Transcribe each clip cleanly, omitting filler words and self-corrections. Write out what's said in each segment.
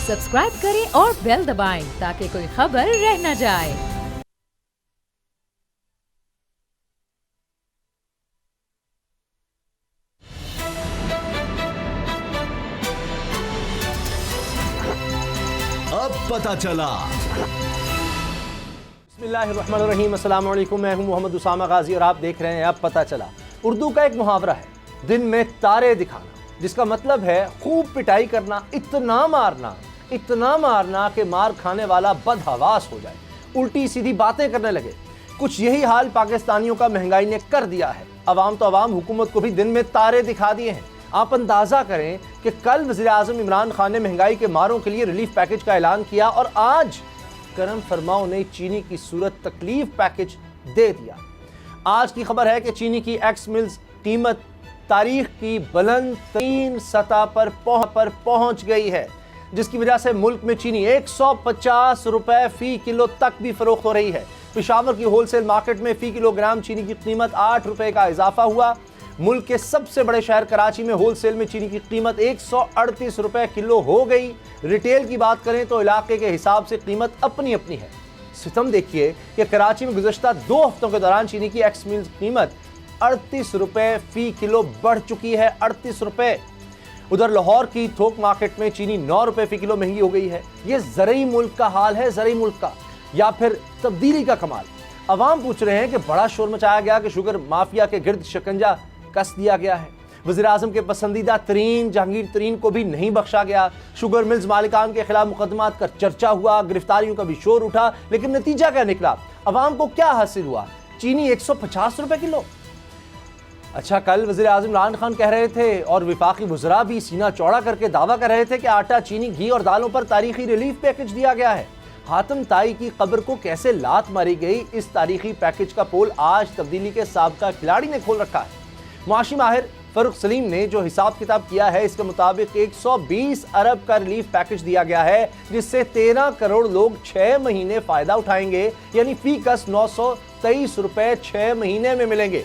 Subscribe करें और bell दबाएं ताकि कोई खबर रह न जाए। अब पता चला। बिस्मिल्लाहिर्रहमानिर्रहीम, अस्सलाम वालेकुम। मैं हूं मोहम्मद उसामा गाजी और आप देख रहे हैं अब पता चला। उर्दू का एक मुहावरा है, दिन में तारे दिखाना, जिसका मतलब है खूब पिटाई करना, इतना मारना कि मार खाने वाला बदहवास हो जाए, उल्टी सीधी बातें करने लगे। कुछ यही हाल पाकिस्तानियों का महंगाई ने कर दिया है। अवाम तो अवाम, हुकूमत को भी दिन में तारे दिखा दिए हैं। आप अंदाजा करें कि कल वज़ीर-ए-आज़म इमरान खान ने महंगाई के मारों के लिए रिलीफ पैकेज का ऐलान किया और आज करम फरमाओ ने चीनी की सूरत तकलीफ पैकेज दे दिया। आज की खबर है कि चीनी की एक्स मिल्स कीमत तारीख की बुलंद तरीन सतह पर पहुंच गई है, जिसकी वजह से मुल्क में चीनी 150 रुपए फी किलो तक भी फरोख्त हो रही है। पेशावर की होलसेल मार्केट में फी किलोग्राम चीनी की कीमत 8 रुपए का इजाफा हुआ। मुल्क के सबसे बड़े शहर कराची में होलसेल में चीनी की कीमत 138 रुपए किलो हो गई। रिटेल की बात करें तो इलाके के हिसाब से कीमत अपनी अपनी है। सितम देखिए कि कराची में गुज़श्ता 2 हफ्तों के दौरान चीनी की एक्स मिल्स कीमत 38 रुपए फी किलो बढ़ चुकी है, 38 रुपए। उधर लाहौर की थोक मार्केट में चीनी 9 रुपए फी किलो महंगी हो गई है। ये ज़रई मुल्क का हाल है, ज़रई मुल्क का, या फिर तब्दीली का कमाल। अवाम पूछ रहे हैं कि बड़ा शोर मचाया गया कि शुगर माफिया के गिर्द शिकंजा कस दिया गया है। वज़ीर-ए-आज़म के पसंदीदा तरीन जहांगीर तरीन को भी नहीं बख्शा गया। शुगर मिल्स मालिकान के खिलाफ मुकदमात का चर्चा हुआ, गिरफ्तारियों का भी शोर उठा, लेकिन नतीजा क्या निकला? अवाम को क्या हासिल हुआ? चीनी 150 रुपए किलो। अच्छा, कल वज़ीर-ए-आज़म इमरान खान कह रहे थे और विफाकी वज़रा भी सीना चौड़ा करके दावा कर रहे थे कि आटा, चीनी, घी और दालों पर तारीखी रिलीफ पैकेज दिया गया है। हातम ताई की कब्र को कैसे लात मारी गई, इस तारीखी पैकेज का पोल आज तब्दीली के साबका खिलाड़ी ने खोल रखा है। मुआशी माहिर फरूख सलीम ने जो हिसाब किताब किया है, इसके मुताबिक 120 अरब का रिलीफ पैकेज दिया गया है, जिससे 13 करोड़ लोग 6 महीने फायदा उठाएंगे, यानी फी कस 923 रुपए 6 महीने में मिलेंगे,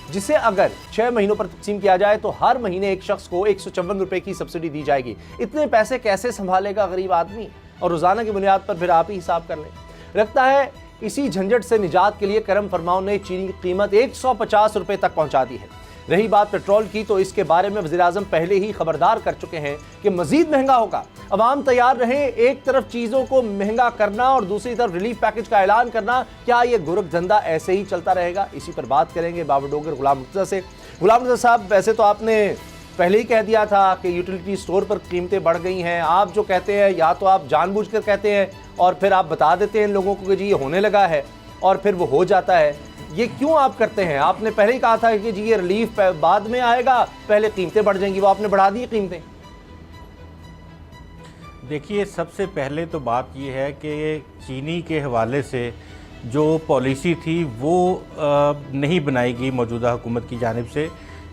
जिसे अगर 6 महीनों पर तकसीम किया जाए तो हर महीने एक शख्स को 154 रुपए की सब्सिडी दी जाएगी। इतने पैसे कैसे संभालेगा गरीब आदमी? और रोजाना की बुनियाद पर फिर आप ही हिसाब कर लें। लगता है इसी झंझट से निजात के लिए करम फरमाओ ने चीनी की कीमत 150 रुपए तक पहुंचा दी है। रही बात पेट्रोल की, तो इसके बारे में वज़ीर-ए-आज़म पहले ही खबरदार कर चुके हैं कि मजीद महंगा होगा। अवाम तैयार रहें। एक तरफ चीज़ों को महंगा करना और दूसरी तरफ रिलीफ पैकेज का ऐलान करना, क्या ये गोरख धंधा ऐसे ही चलता रहेगा? इसी पर बात करेंगे बाबरडोगर गुलाम मुर्तज़ा से। गुलाम मुर्तज़ा साहब, वैसे तो आपने पहले ही कह दिया था कि यूटिलिटी स्टोर पर कीमतें बढ़ गई हैं। आप जो कहते हैं, या तो आप जानबूझकर कहते हैं और फिर आप बता देते हैं लोगों को कि जी ये होने लगा है, और फिर वो हो जाता है। ये क्यों आप करते हैं? आपने पहले ही कहा था कि जी ये रिलीफ बाद में आएगा, पहले कीमतें बढ़ जाएंगी, वो आपने बढ़ा दी कीमतें। देखिए, सबसे पहले तो बात ये है कि चीनी के हवाले से जो पॉलिसी थी वो नहीं बनाई गई मौजूदा हुकूमत की जानिब से।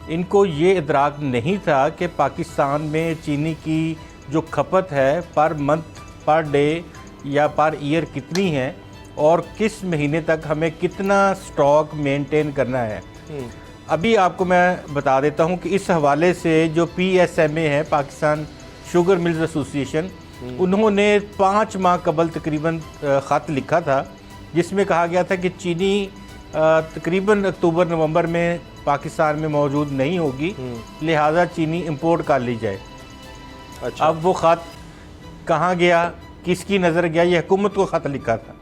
इनको ये इदराक नहीं था कि पाकिस्तान में चीनी की जो खपत है पर मंथ, पर डे या पर ईयर कितनी है और किस महीने तक हमें कितना स्टॉक मेंटेन करना है। अभी आपको मैं बता देता हूं कि इस हवाले से जो PSMA है, पाकिस्तान शुगर मिल्स एसोसिएशन, उन्होंने 5 माह कबल तकरीबन ख़त लिखा था, जिसमें कहा गया था कि चीनी तकरीबन अक्टूबर-नवंबर में पाकिस्तान में मौजूद नहीं होगी, लिहाजा चीनी इंपोर्ट कर ली जाए। अच्छा। अब वो ख़त कहाँ गया, किसकी नज़र गया? ये हुकूमत को ख़त लिखा था।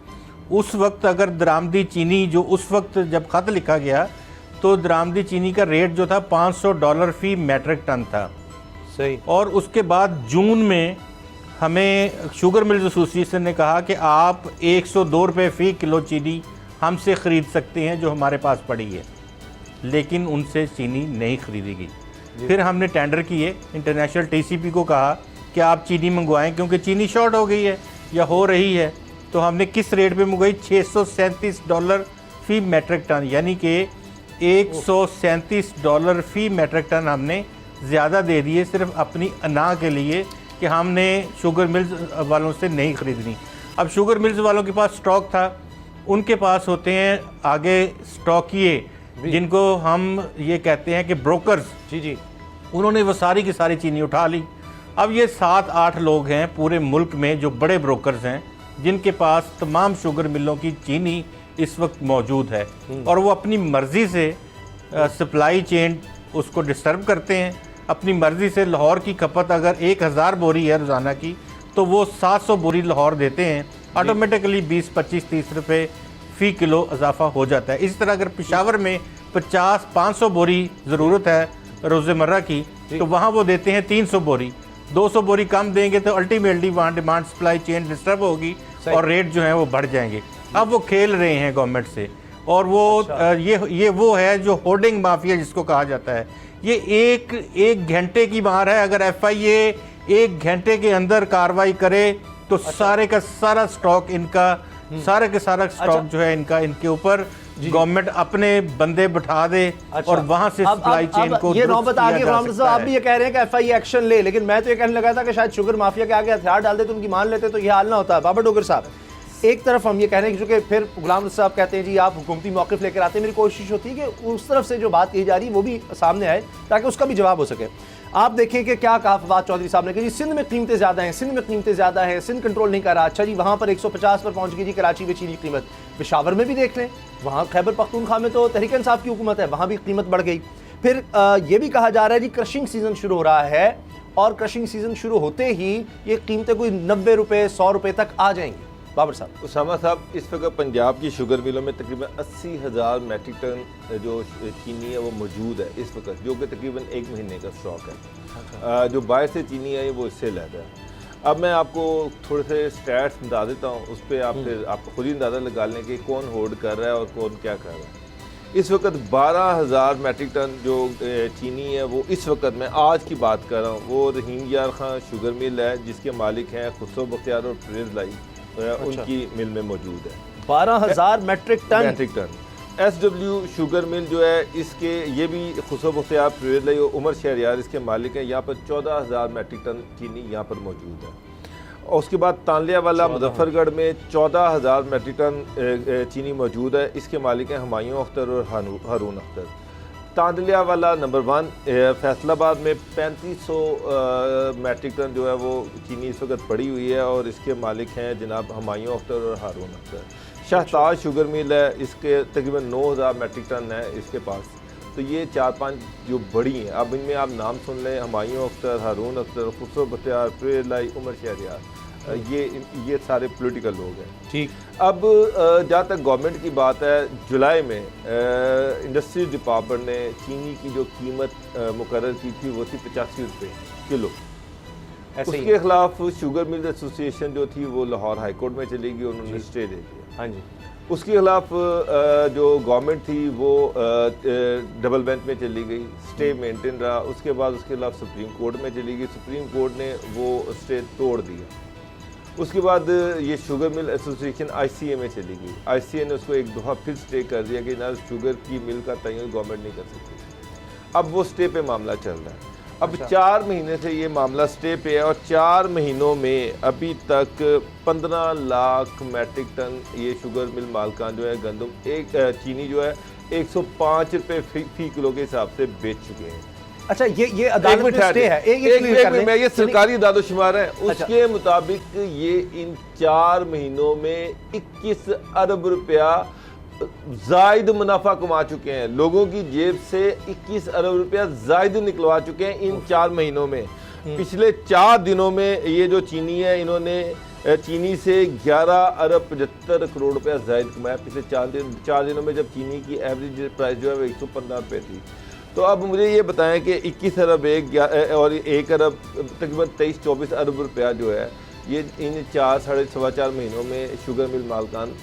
उस वक्त अगर दरामदी चीनी, जो उस वक्त जब ख़त लिखा गया तो दरामदी चीनी का रेट जो था $500 फी मैट्रिक टन था। सही। और उसके बाद जून में हमें शुगर मिल्स एसोसिएशन ने कहा कि आप 102 रुपये फ़ी किलो चीनी हमसे ख़रीद सकते हैं जो हमारे पास पड़ी है, लेकिन उनसे चीनी नहीं खरीदी गई। फिर हमने टेंडर किए, इंटरनेशनल TCP को कहा कि आप चीनी मंगवाएं क्योंकि चीनी शॉर्ट हो गई है या हो रही है। तो हमने किस रेट पे मंगवाई? $637 फ़ी मैट्रिक टन, यानी कि $137 फ़ी मैट्रिक टन हमने ज़्यादा दे दिए सिर्फ अपनी अना के लिए कि हमने शुगर मिल्स वालों से नहीं ख़रीदनी। अब शुगर मिल्स वालों के पास स्टॉक था, उनके पास होते हैं आगे स्टॉकिए, जिनको हम ये कहते हैं कि ब्रोकर्स। जी। उन्होंने वो सारी की सारी चीनी उठा ली अब ये 7-8 लोग हैं पूरे मुल्क में जो बड़े ब्रोकर्स हैं, जिनके पास तमाम शुगर मिलों की चीनी इस वक्त मौजूद है, और वो अपनी मर्ज़ी से सप्लाई चेन उसको डिस्टर्ब करते हैं। अपनी मर्ज़ी से लाहौर की खपत अगर 1000 बोरी है रोज़ाना की, तो वो 700 बोरी लाहौर देते हैं, ऑटोमेटिकली 20, 25, 30 रुपये फ़ी किलो इजाफा हो जाता है। इसी तरह अगर पेशावर में 50-500 बोरी ज़रूरत है रोज़मर्रा की, तो वहाँ वो देते हैं 300 बोरी। 200 बोरी कम देंगे तो अल्टीमेटली वहाँ डिमांड सप्लाई चेन डिस्टर्ब होगी और रेट जो है वो बढ़ जाएंगे। अब वो खेल रहे हैं गवर्नमेंट से, और वो ये वो है जो होर्डिंग माफिया जिसको कहा जाता है। ये एक घंटे की मार है। अगर FIA 1 घंटे के अंदर कार्रवाई करे तो सारे का सारा स्टॉक इनका, सारे के सारा स्टॉक जो है इनका, इनके ऊपर गवर्नमेंट अपने बंदे बिठा दे और वहां से सप्लाई चेन को ये नौबत आ गई। आप भी ये कह रहे हैं कि FIA एक्शन ले, लेकिन मैं तो ये कहने लगा था कि शायद शुगर माफिया के आगे हथियार डाल दे तो उनकी मान लेते तो ये हाल ना होता है। बाबर डोगर साहब, एक तरफ हम ये कह रहे हैं कि फिर गुलाम रज़ा साहब कहते हैं जी आप हुकूमती मौक़िफ़ लेकर आते हैं, मेरी कोशिश होती है कि उस तरफ से जो बात कही जा रही है वो भी सामने आए ताकि उसका भी जवाब हो सके। आप देखें कि क्या कहा फवाद चौधरी साहब ने कि जी सिंध में कीमतें ज़्यादा हैं, सिंध में कीमतें ज़्यादा है, सिंध कंट्रोल नहीं कर रहा। अच्छा जी, वहाँ पर 150 पर पहुँच गई जी कराची में चीनी कीमत। पेशावर में भी देख लें, वहाँ खैबर पख्तूनख्वा में तो तहरीक इंसाफ की हुकूमत है, वहाँ भी कीमत बढ़ गई। फिर ये भी कहा जा रहा है जी क्रशिंग सीज़न शुरू हो रहा है, और क्रशिंग सीज़न शुरू होते ही ये कीमतें कोई 90 रुपये 100 रुपये तक आ जाएंगी। बाबर साहब, उसामा साहब, इस वक्त पंजाब की शुगर मिलों में तकरीबन 80,000 मैट्रिक टन जो चीनी है वो मौजूद है इस वक्त, जो कि तकरीबन 1 महीने का स्टॉक है। जो बाहर से चीनी है वो इससे लेता है। अब मैं आपको थोड़े से स्टैट्स बता देता हूँ, उस पर आप फिर आपको खुद ही अंदाज़ा लगा लें कि कौन होल्ड कर रहा है और कौन क्या कर रहा है। इस वक्त 12,000 मैट्रिक टन जो चीनी है वो इस वक्त मैं आज की बात कर रहा हूँ, वो रहीम यार खां शुगर मिल है जिसके मालिक हैं खुसरो बख्तियार और फिरोज लाई, उनकी मिल में मौजूद है। 12,000 metric ton. SW sugar mill जो है इसके, ये भी खुसरो बख्तियार फिरोज लाई और उमर शहरियार इसके मालिक हैं। यहाँ पर 14,000 मैट्रिक टन चीनी यहाँ पर मौजूद है। और उसके बाद तानलिया वाला मुजफ्फरगढ़ में 14,000 मैट्रिक टन चीनी मौजूद है, इसके मालिक हैं हुमायूं अख्तर और हारून अख्तर। तांदलिया वाला नंबर 1 फैसलाबाद में 3500 मैट्रिक टन जो है वो चीनी इस वक्त पड़ी हुई है, और इसके मालिक हैं जनाब हुमायूं अख्तर और हारून अख्तर। शाहताज शुगर मिल है, इसके तकरीबन 9,000 मैट्रिक टन है इसके पास। तो ये 4-5 जो बड़ी हैं, अब इनमें आप नाम सुन लें, हुमायूं अख्तर, हारून अख्तर, खुसरो बख्तियार, फिरोज लाई, उमर शहरियार, ये सारे पॉलिटिकल लोग हैं। ठीक। अब जहाँ तक गवर्नमेंट की बात है, जुलाई में इंडस्ट्री डिपार्टमेंट ने चीनी की जो कीमत मुकर्रर की थी वो थी 85 रुपये किलो। उसके खिलाफ शुगर मिल एसोसिएशन जो थी वो लाहौर हाई कोर्ट में चली गई, उन्होंने स्टे दे दिया। हाँ जी। उसके खिलाफ जो गवर्नमेंट थी वो डबल बेंच में चली गई, स्टे मेंटेन रहा। उसके बाद उसके खिलाफ सुप्रीम कोर्ट में चली गई, सुप्रीम कोर्ट ने वो स्टे तोड़ दिया। उसके बाद ये शुगर मिल एसोसिएशन ICA में चली गई, ICA ने उसको एक दफ़ा फिर स्टे कर दिया कि ना शुगर की मिल का तयन गवर्नमेंट नहीं कर सकती। अब वो स्टे पे मामला चल रहा है। अब 4 महीने से ये मामला स्टे पे है, और 4 महीनों में अभी तक 15 लाख मैट्रिक टन ये शुगर मिल मालकान जो है गंदम चीनी जो है 105 रुपये फी किलो के हिसाब से बेच चुके हैं। अच्छा, ये अदालत में स्टे है। एक ये सरकारी दादोशुमार है, उसके मुताबिक ये इन 4 महीनों में 21 अरब रुपया जायद मुनाफा कमा चुके हैं। लोगों की जेब से 21 अरब रुपया जायद निकलवा चुके हैं इन 4 महीनों में। पिछले 4 दिनों में ये जो चीनी है, इन्होंने चीनी से 11 अरब 75 करोड़ रुपया जायद कमाया पिछले 4 दिनों में, जब चीनी की एवरेज प्राइस जो है वो 115 रुपये थी। तो अब मुझे ये बताएं कि 21 अरब और 1 अरब तकरीबन 23-24 अरब रुपया जो है ये इन 4-4.25 महीनों में शुगर मिल मालकान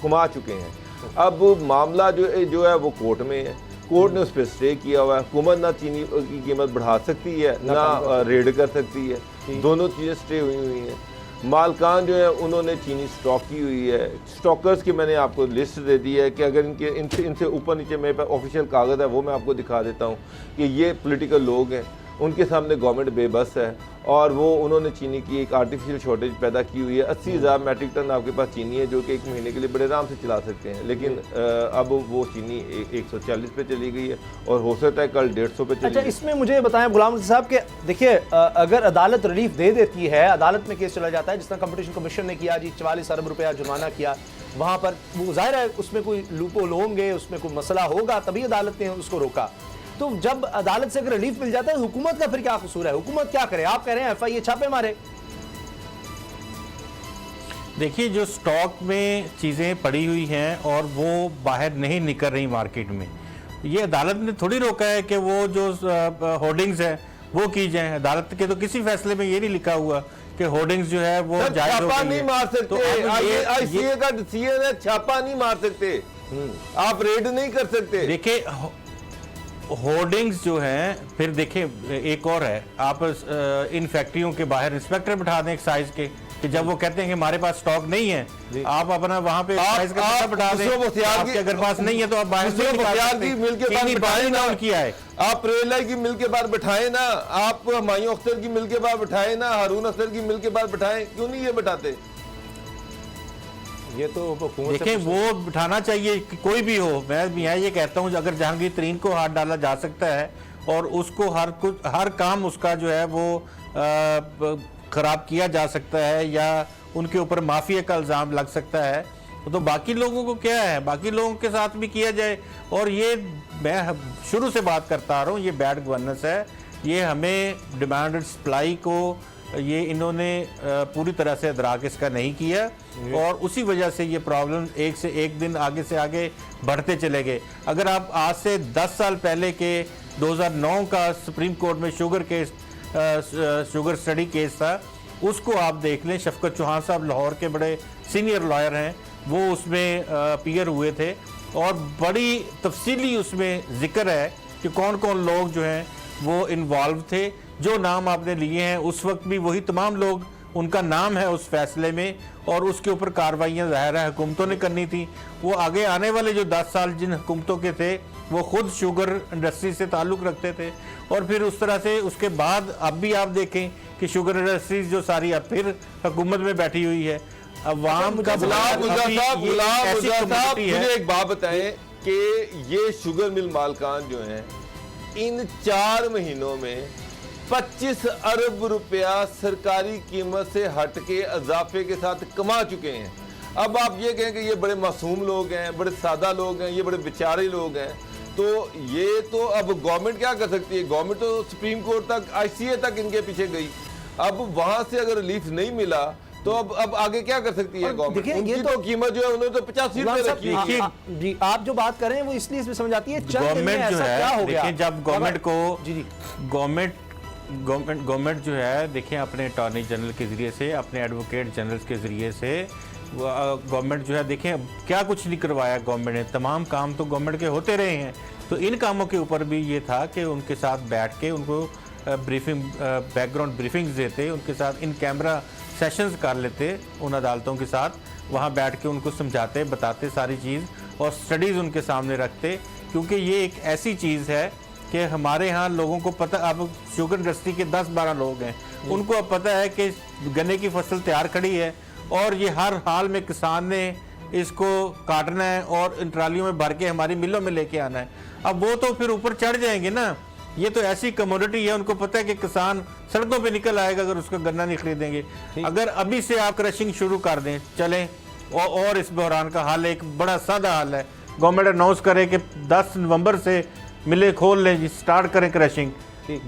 कमा चुके हैं। अब मामला जो है वो कोर्ट में है, कोर्ट ने उस पर स्टे किया हुआ है। हुकूमत ना चीनी की कीमत बढ़ा सकती है ना रेड कर सकती है, दोनों चीज़ें स्टे हुई हैं। मालकान जो है उन्होंने चीनी स्टॉक की हुई है। स्टॉकर्स की मैंने आपको लिस्ट दे दी है कि अगर इनसे ऊपर नीचे मेरे पास ऑफिशियल कागज़ है वो मैं आपको दिखा देता हूँ कि ये पॉलिटिकल लोग हैं। उनके सामने गवर्नमेंट बेबस है और वो उन्होंने चीनी की एक आर्टिफिशियल शॉर्टेज पैदा की हुई है। 80,000 मैट्रिक टन आपके पास चीनी है जो कि एक महीने के लिए बड़े आराम से चला सकते हैं, लेकिन अब वो चीनी 140 पे चली गई है और हो सकता है कल 150 पे चली। अच्छा, इसमें मुझे बताएं गुलाम नबी साहब के, देखिए अगर अदालत रिलीफ दे देती है, अदालत में केस चला जाता है जिस तरह कंपटीशन कमीशन ने किया जी, 44 अरब रुपया जुर्माना किया, वहां पर वो जाहिर है उसमें कोई लूपोल होंगे, उसमें कोई मसला होगा, तभी अदालत ने उसको रोका। तो जब अदालत से अगर रिलीफ मिल जाता है, हुकूमत का फिर क्या कसूर है? हुकूमत क्या करे? आप कह रहे हैं FIA छापे मारे। देखिए, जो स्टॉक में चीज़ें पड़ी हुई हैं और वो बाहर नहीं निकल रही मार्केट में, ये अदालत ने थोड़ी रोका है कि वो जो होर्डिंग्स हैं वो की जाएं। अदालत के तो किसी फैसले में ये नहीं लिखा हुआ कि होर्डिंग्स जो है वो जायज हो छापा गई नहीं है। मार सकते, तो अब ICA का डिसीजन है, छापा नहीं मार सकते, आप रेड नहीं कर सकते। देखिए, होर्डिंग्स जो हैं, फिर देखिए एक और है, आप इन फैक्ट्रियों के बाहर इंस्पेक्टर बिठा दें एक्साइज के, कि जब वो कहते हैं कि हमारे पास स्टॉक नहीं है, आप अपना वहां पे एक्साइज का पता बिठा दें, आपके अगर पास नहीं है तो आप बाहर से निकाल सकते हैं। मिल के बाहर बिठाए ना, किया है आप रेला की मिल के बाहर बिठाए ना, आप हुमायूं अख्तर की मिल के बाहर बिठाए ना, हारून अख्तर की मिल के बाहर बिठाए, क्यों नहीं ये बिठाते? ये तो देखिए, वो बिठाना चाहिए कि कोई भी हो। मैं ये कहता हूँ अगर जहांगीर तरीन को हाथ डाला जा सकता है और उसको हर काम उसका जो है वो खराब किया जा सकता है या उनके ऊपर माफिया का इल्ज़ाम लग सकता है, तो बाकी लोगों को क्या है, बाकी लोगों के साथ भी किया जाए। और ये मैं शुरू से बात करता आ रहा हूँ, ये बैड गवर्नेंस है, ये हमें डिमांड एंड सप्लाई को ये इन्होंने पूरी तरह से अदराक इसका नहीं किया और उसी वजह से ये प्रॉब्लम एक से एक दिन आगे से आगे बढ़ते चले गए। अगर आप आज से 10 साल पहले के 2009 का सुप्रीम कोर्ट में शुगर स्टडी केस था, उसको आप देख लें, शफकत चौहान साहब लाहौर के बड़े सीनियर लॉयर हैं, वो उसमें अपीयर हुए थे और बड़ी तफसीली उसमें जिक्र है कि कौन कौन लोग जो हैं वो इन्वॉल्व थे। जो नाम आपने लिए हैं उस वक्त भी वही तमाम लोग, उनका नाम है उस फैसले में और उसके ऊपर कार्रवाइयाँ ज़ाहिर है हुकूमतों ने करनी थी। वो आगे आने वाले जो 10 साल जिन हुकूमतों के थे वो खुद शुगर इंडस्ट्री से ताल्लुक़ रखते थे और फिर उस तरह से उसके बाद अब भी आप देखें कि शुगर इंडस्ट्रीज जो सारी अब फिर हुकूमत में बैठी मुझे एक बात बताएं कि ये शुगर मिल मालकान जो हैं इन 4 महीनों में 25 अरब रुपया सरकारी कीमत से हट के इजाफे के साथ कमा चुके हैं। अब आप ये कहें कि ये बड़े मासूम लोग हैं, बड़े सादा लोग हैं, ये बड़े बेचारे लोग हैं, तो ये तो अब गवर्नमेंट क्या कर सकती है? गवर्नमेंट तो सुप्रीम कोर्ट तक, ICA तक इनके पीछे गई। अब वहां से अगर रिलीफ नहीं मिला तो अब आगे क्या कर सकती है गवर्नमेंट? देखिए, ये तो कीमत जो है उन्होंने तो 85 रुपए रखी है। जी, आप जो बात कर रहे हैं वो इसलिए इसमें समझ आती है, गवर्नमेंट जो है, देखिए जब गवर्नमेंट को जी गवर्नमेंट जो है, देखें अपने अटॉर्नी जनरल के ज़रिए से, अपने एडवोकेट जनरल के ज़रिए से गवर्नमेंट जो है, देखें क्या कुछ नहीं करवाया गवर्नमेंट ने, तमाम काम तो गवर्नमेंट के होते रहे हैं। तो इन कामों के ऊपर भी ये था कि उनके साथ बैठ के उनको ब्रीफिंग, बैकग्राउंड ब्रीफिंग्स देते, उनके साथ इन कैमरा सेशंस कर लेते उन अदालतों के साथ, वहाँ बैठ के उनको समझाते, बताते सारी चीज़ और स्टडीज़ उनके सामने रखते, क्योंकि ये एक ऐसी चीज़ है कि हमारे यहाँ लोगों को पता, अब शुगर इंडस्ट्री के 10-12 लोग हैं, उनको अब पता है कि गन्ने की फसल तैयार खड़ी है और ये हर हाल में किसान ने इसको काटना है और इन ट्रालियों में भर के हमारी मिलों में लेके आना है। अब वो तो फिर ऊपर चढ़ जाएंगे ना, ये तो ऐसी कमोडिटी है, उनको पता है कि किसान सड़कों पे निकल आएगा अगर उसका गन्ना नहीं खरीदेंगे। अगर अभी से आप क्रशिंग शुरू कर दें, चलें, और इस बहरान का हल एक बड़ा सादा हल है, गवर्नमेंट अनाउंस करे कि 10 नवंबर से मिले खोल लें, स्टार्ट करें क्रशिंग,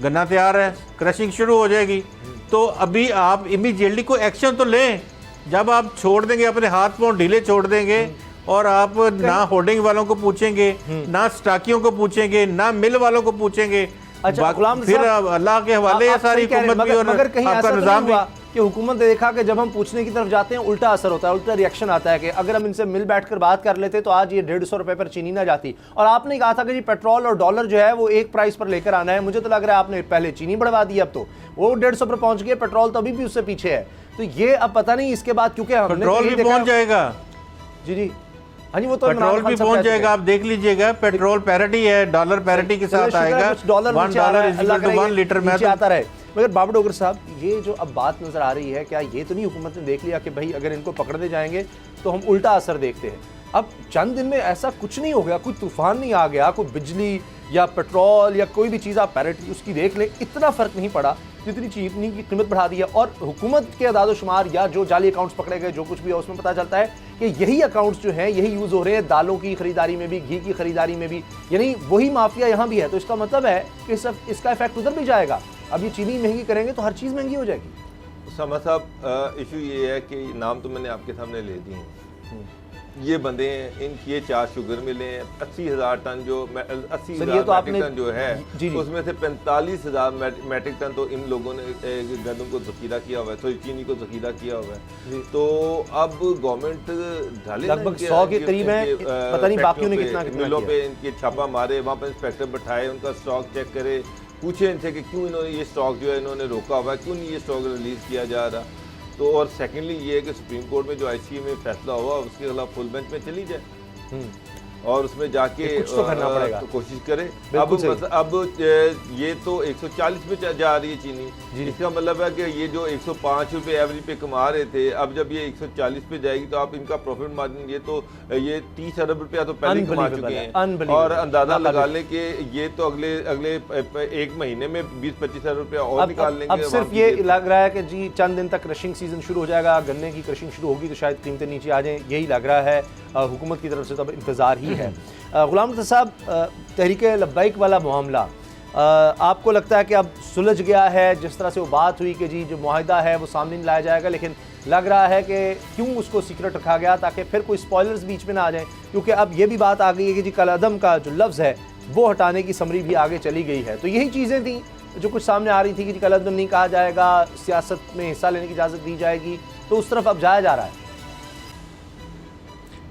गन्ना तैयार है, क्रशिंग शुरू हो जाएगी। तो अभी आप इमीडिएटली कोई एक्शन तो लें। जब आप छोड़ देंगे, अपने हाथ पांव ढीले छोड़ देंगे और आप ना होर्डिंग वालों को पूछेंगे, ना स्टाकियों को पूछेंगे, ना मिल वालों को पूछेंगे, अच्छा, फिर अल्लाह के हवाले है सारी हुकूमत भी और आपका निजाम भी। कि हुकूमत ने देखा कि जब हम पूछने की तरफ जाते हैं उल्टा असर होता है, उल्टा रिएक्शन आता है कि अगर हम इनसे मिल बैठकर बात कर लेते तो आज ये 150 रुपए पर चीनी ना जाती। और आपने कहा था कि जी पेट्रोल और डॉलर जो है वो एक प्राइस पर लेकर आना है, मुझे तो लग रहा है आपने पहले चीनी बढ़वा दी, अब तो वो 150 पर पहुंच गया, पेट्रोल तो अभी भी उससे पीछे है। तो ये अब पता नहीं इसके बाद, क्योंकि पेट्रोल भी पहुंच जाएगा। जी, हाँ जी, वो तो पेट्रोल भी पहुंच जाएगा, आप देख लीजिएगा, पेट्रोल पैरिटी है, डॉलर पैरिटी के साथ आएगा, $1 इज इक्वल टू 1 लीटर में आता रहे। मगर बाबर डोगर साहब, ये जो अब बात नजर आ रही है, क्या ये तो नहीं हुकूमत ने देख लिया कि भाई अगर इनको पकड़ने जाएंगे तो हम उल्टा असर देखते हैं? अब चंद दिन में ऐसा कुछ नहीं हो गया, कोई तूफान नहीं आ गया, कोई बिजली या पेट्रोल या कोई भी चीज़ आप पैरिटी उसकी देख लें, इतना फ़र्क नहीं पड़ा जितनी चीनी की कीमत बढ़ा दी है। और हुकूमत के अदाद-ओ-शुमार या जो जाली अकाउंट्स पकड़े गए, जो कुछ भी है, उसमें पता चलता है कि यही अकाउंट्स जो हैं यही यूज़ हो रहे हैं दालों की खरीदारी में भी, घी की खरीदारी में भी, यानी वही माफिया यहाँ भी है। तो इसका मतलब है कि इसका इफेक्ट उधर भी जाएगा। अब ये चीनी महंगी करेंगे तो हर चीज़ महंगी हो जाएगी। उसामा साहब, इशू ये है कि नाम तो मैंने आपके सामने ले दिए हैं। ये बंदे हैं, इनकी ये 4 शुगर मिले हैं, 80,000 टन जो 80,000 तो मैट्रिक टन जो है, उसमें से 45,000 मैट्रिक टन तो इन लोगों ने गंदम को जखीरा किया हुआ है, तो चीनी को जखीरा किया हुआ है। तो अब गवर्नमेंट लगभग 100 के करीब है, पता नहीं बाकियों ने कितना मिलों पे इनके छापा मारे, वहाँ पर इंस्पेक्टर बैठाए, उनका स्टॉक चेक करे, पूछे इनसे कि क्यों इन्होंने ये स्टॉक जो है इन्होंने रोका हुआ है, क्यों नहीं ये स्टॉक रिलीज़ किया जा रहा। तो और सेकेंडली ये है कि सुप्रीम कोर्ट में जो ICA में फैसला हुआ उसके खिलाफ फुल बेंच में चली जाए और उसमें जाके कुछ तो करना पड़ेगा, तो कोशिश करे। अब ये तो 140 पे जा रही है चीनी, इसका मतलब है कि ये जो 105 रुपये एवरेज पे कमा रहे थे, अब जब ये 140 पे जाएगी तो आप इनका प्रॉफिट मार्जिन ये 30 अरब रुपया तो पहले कमा चुके हैं। और अंदाजा लगा लें कि ये तो अगले 1 महीने में 20-25 अरब रुपया और निकाल लेंगे। अब सिर्फ ये लग रहा है कि जी चंद दिन तक क्रशिंग सीजन शुरू हो जाएगा, गन्ने की क्रशिंग शुरू होगी तो शायद कीमतें नीचे आ जाएं, यही लग रहा है। हुकूमत की तरफ से तो अब इंतज़ार ही है। गुलाम रज़ा साहब, तहरीक लब्बैक वाला मामला आपको लगता है कि अब सुलझ गया है? जिस तरह से वो बात हुई कि जी जो मुआहिदा है वो सामने नहीं लाया जाएगा, लेकिन लग रहा है कि क्यों उसको सीक्रेट रखा गया ताकि फिर कोई स्पॉयलर्स बीच में ना आ जाएं, क्योंकि अब ये भी बात आ गई है कि जी कलअदम का जो लफ्ज़ है वो हटाने की समरी भी आगे चली गई है। तो यही चीज़ें थी जो कुछ सामने आ रही थी कि जी कलअदम नहीं कहा जाएगा, सियासत में हिस्सा लेने की इजाज़त दी जाएगी, तो उस तरफ अब जाया जा रहा है।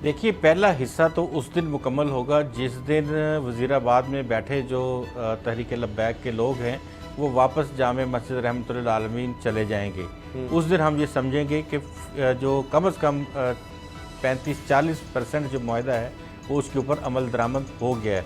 देखिए, पहला हिस्सा तो उस दिन मुकम्मल होगा जिस दिन वज़ीराबाद में बैठे जो तहरीक लब्बैक के लोग हैं वो वापस जामे मस्जिद रहमतुल्लिल आलमीन चले जाएंगे। उस दिन हम ये समझेंगे कि जो कम से कम 35-40% जो मुआहिदा है वो उसके ऊपर अमल दरामद हो गया है।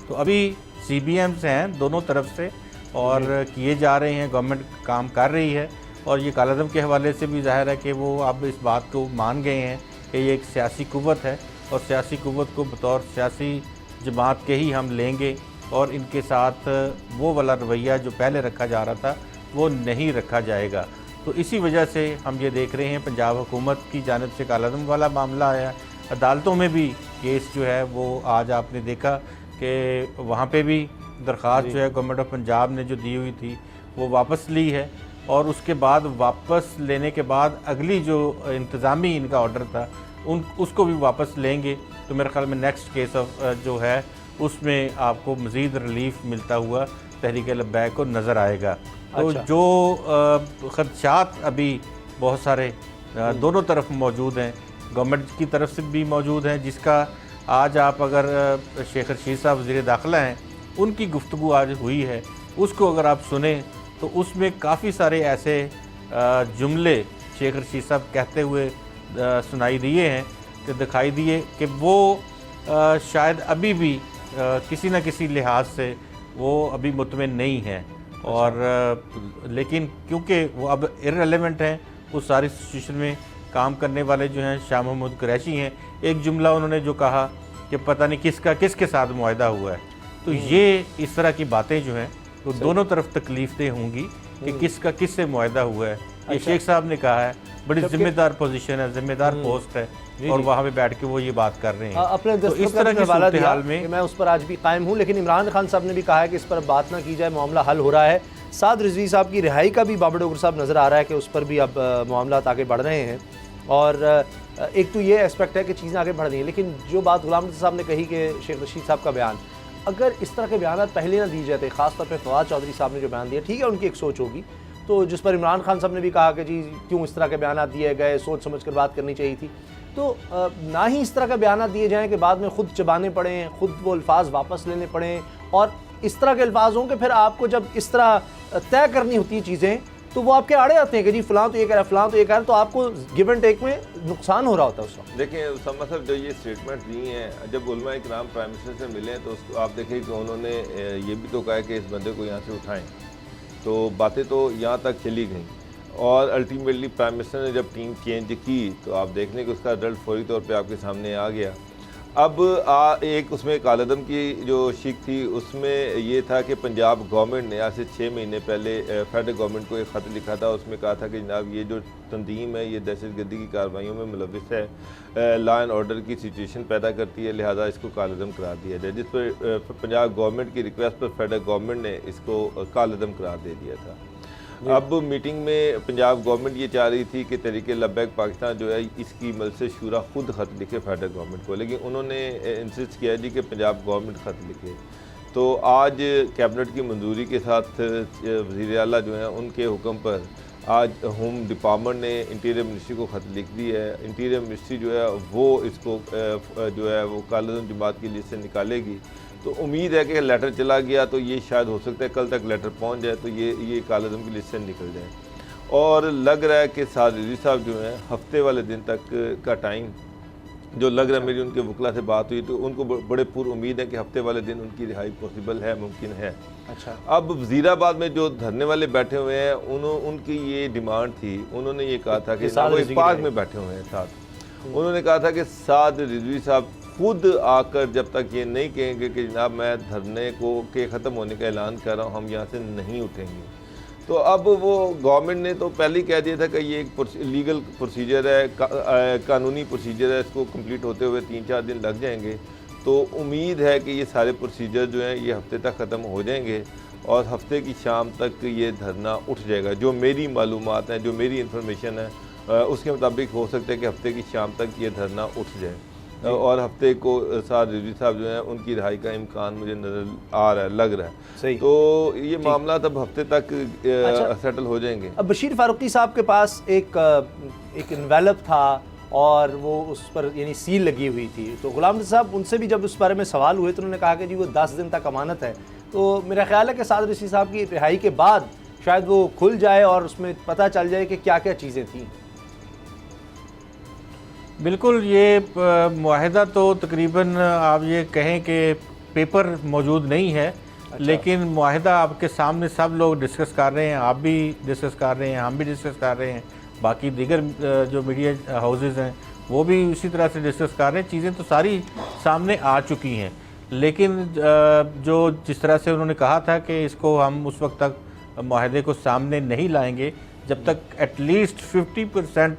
तो अभी CBMs हैं दोनों तरफ से और किए जा रहे हैं, गवर्नमेंट काम कर रही है और ये कालादम के हवाले से भी ज़ाहिर है कि वो अब इस बात को मान गए हैं कि ये एक सियासी कुव्वत है और सियासी कुव्वत को बतौर सियासी जमात के ही हम लेंगे और इनके साथ वो वाला रवैया जो पहले रखा जा रहा था वो नहीं रखा जाएगा। तो इसी वजह से हम ये देख रहे हैं पंजाब हुकूमत की जानिब से कालादम वाला मामला आया, अदालतों में भी केस जो है वो आज आपने देखा कि वहाँ पे भी दरख्वास्त जो है गवर्नमेंट ऑफ पंजाब ने जो दी हुई थी वो वापस ली है और उसके बाद वापस लेने के बाद अगली जो इंतज़ामी इनका ऑर्डर था उसको भी वापस लेंगे। तो मेरे ख्याल में नेक्स्ट केस ऑफ जो है उसमें आपको मज़ीद रिलीफ मिलता हुआ तहरीक लब्बैक को नज़र आएगा। तो जो ख़दशात अभी बहुत सारे दोनों तरफ मौजूद हैं, गवर्नमेंट की तरफ से भी मौजूद हैं, जिसका आज आप अगर शेख रशीद साहब वज़ीर दाखिला हैं उनकी गुफ्तगू आज हुई है, उसको अगर आप सुने तो उसमें काफ़ी सारे ऐसे जुमले शेख रशीद साहब कहते हुए सुनाई दिए हैं कि दिखाई दिए कि वो शायद अभी भी किसी न किसी लिहाज से वो अभी मुतमिन नहीं है और लेकिन क्योंकि वो अब इररिलेवेंट हैं उस सारी सिचुएशन में काम करने वाले जो हैं शाह महमूद कुरैशी हैं, एक जुमला उन्होंने जो कहा कि पता नहीं किसके साथ मुआहिदा हुआ है। तो ये इस तरह की बातें जो हैं तो दोनों तरफ तकलीफदेह होंगी कि किसका किससे मुआहिदा हुआ है। ये शेख साहब ने कहा है, बड़ी जिम्मेदार पोजीशन है, जिम्मेदार पोस्ट है और वहाँ पे बैठ के वो ये बात कर रहे हैं। अपने तो इस तरह की सूरत हाल में मैं उस पर आज भी कायम हूँ, लेकिन इमरान खान साहब ने भी कहा है कि इस पर बात ना की जाए, मामला हल हो रहा है। साद रिजवी साहब की रिहाई का भी बाबर डोगर साहब नज़र आ रहा है कि उस पर भी अब मामला आगे बढ़ रहे हैं और एक तो ये एस्पेक्ट है कि चीज़ें आगे बढ़ रही हैं। लेकिन जो बात गुलाम रज़ा साहब ने कही कि शेख रशीद साहब का बयान, अगर इस तरह के बयान पहले ना दिए जाते, ख़ासतौर पर फवाद चौधरी साहब ने जो बयान दिया, ठीक है उनकी एक सोच होगी, तो जिस पर इमरान खान साहब ने भी कहा कि जी क्यों इस तरह के बयान दिए गए, सोच समझ कर बात करनी चाहिए थी। तो ना ही इस तरह के बयान दिए जाएँ कि बाद में ख़ुद चबाने पड़ें, ख़ुद वो अल्फाज वापस लेने पड़ें और इस तरह के अल्फाज हों कि फिर आपको जब इस तरह तय करनी होती है चीज़ें तो वो आपके आड़े आते हैं कि जी फलां तो ये कह रहा है, फलां तो ये कह रहा है, तो आपको गिव एंड टेक में नुकसान हो रहा होता है उस वक्त। देखिए उसामा साहब जो ये स्टेटमेंट दी हैं, जब उलमा इकराम प्राइम मिनिस्टर से मिले तो उसको आप देखिए कि उन्होंने ये भी तो कहा कि इस बंदे को यहाँ से उठाएं, तो बातें तो यहाँ तक चली गई और अल्टीमेटली प्राइम मिनिस्टर ने जब टीम चेंज की तो आप देख लें कि उसका रिजल्ट फौरी तौर पे आपके सामने आ गया। अब एक उसमें कालदम की जो शिक थी उसमें ये था कि पंजाब गवर्नमेंट ने आज से 6 महीने पहले फेडरल गवर्नमेंट को एक ख़त लिखा था, उसमें कहा था कि जनाब ये जो तंजीम है ये दहशतगर्दी की कार्रवाइयों में मुलविस है, लॉ एंड ऑर्डर की सिचुएशन पैदा करती है, लिहाजा इसको कालदम करार दिया जाए, जिस पर पंजाब गवर्नमेंट की रिक्वेस्ट पर फेडरल गवर्नमेंट ने इसको कालदम करार दे दिया था। अब मीटिंग में पंजाब गवर्नमेंट ये चाह रही थी कि तरीके लब्बैक पाकिस्तान जो है इसकी मजलिस शूरा खुद ख़त लिखे फेडरल गवर्नमेंट को, लेकिन उन्होंने इंसिस्ट किया जी कि पंजाब गवर्नमेंट ख़त लिखे। तो आज कैबिनेट की मंजूरी के साथ वज़ीर आला जो हैं उनके हुक्म पर आज होम डिपार्टमेंट ने इंटीरियर मिनिस्ट्री को ख़त लिख दी है। इंटीरियर मिनिस्ट्री जो है वो इसको जो है वो कालदम जमात की लिस्ट से निकालेगी। तो उम्मीद है कि लेटर चला गया तो ये शायद हो सकता है कल तक लेटर पहुंच जाए तो ये कालदम की लिस्ट से निकल जाए। और लग रहा है कि साद रिजवी साहब जो हैं हफ्ते वाले दिन तक का टाइम जो लग रहा है, मेरी उनके वकला से बात हुई तो उनको बड़े पूरी उम्मीद है कि हफ्ते वाले दिन उनकी रिहाई पॉसिबल है, मुमकिन है। अच्छा, अब वज़ीराबाद में जो धरने वाले बैठे हुए हैं उनकी ये डिमांड थी, उन्होंने ये कहा था कि वो एक पार्क में बैठे हुए हैं साथ, उन्होंने कहा था कि साद रिजवी साहब खुद आकर जब तक ये नहीं कहेंगे कि जनाब मैं धरने को के ख़त्म होने का ऐलान कर रहा हूँ, हम यहाँ से नहीं उठेंगे। तो अब वो गवर्नमेंट ने तो पहले ही कह दिया था कि ये एक लीगल प्रोसीजर है, कानूनी प्रोसीजर है, इसको कंप्लीट होते हुए 3-4 दिन लग जाएंगे। तो उम्मीद है कि ये सारे प्रोसीजर जो हैं ये हफ्ते तक ख़त्म हो जाएंगे और हफ्ते की शाम तक ये धरना उठ जाएगा। जो मेरी मालूमात हैं, जो मेरी इंफॉर्मेशन है उसके मुताबिक हो सकता है कि हफ्ते की शाम तक ये धरना उठ जाए और हफ्ते को साद रिजवी साहब जो हैं उनकी रिहाई का इम्कान मुझे नज़र आ रहा है, लग रहा है। सही। तो ये मामला तब हफ्ते तक सेटल हो जाएंगे। अब बशीर फारूकी साहब के पास एक इन्वेलप था और वो उस पर यानी सील लगी हुई थी, तो गुलाम रज़ा साहब उनसे भी जब उस बारे में सवाल हुए तो उन्होंने कहा कि जी वो 10 दिन तक अमानत है। तो मेरा ख्याल है कि साद रिजवी साहब की रिहाई के बाद शायद वो खुल जाए और उसमें पता चल जाए कि क्या क्या चीज़ें थी। बिल्कुल, ये मुआहिदा तो तकरीबन आप ये कहें कि पेपर मौजूद नहीं है। अच्छा। लेकिन मुआहिदा आपके सामने सब लोग डिस्कस कर रहे हैं, आप भी डिस्कस कर रहे हैं, हम भी डिस्कस कर रहे हैं, बाकी दीगर जो मीडिया हाउसेस हैं वो भी उसी तरह से डिस्कस कर रहे हैं। चीज़ें तो सारी सामने आ चुकी हैं, लेकिन जो जिस तरह से उन्होंने कहा था कि इसको हम उस वक्त तक मुआहिदे को सामने नहीं लाएंगे जब तक एटलीस्ट 50%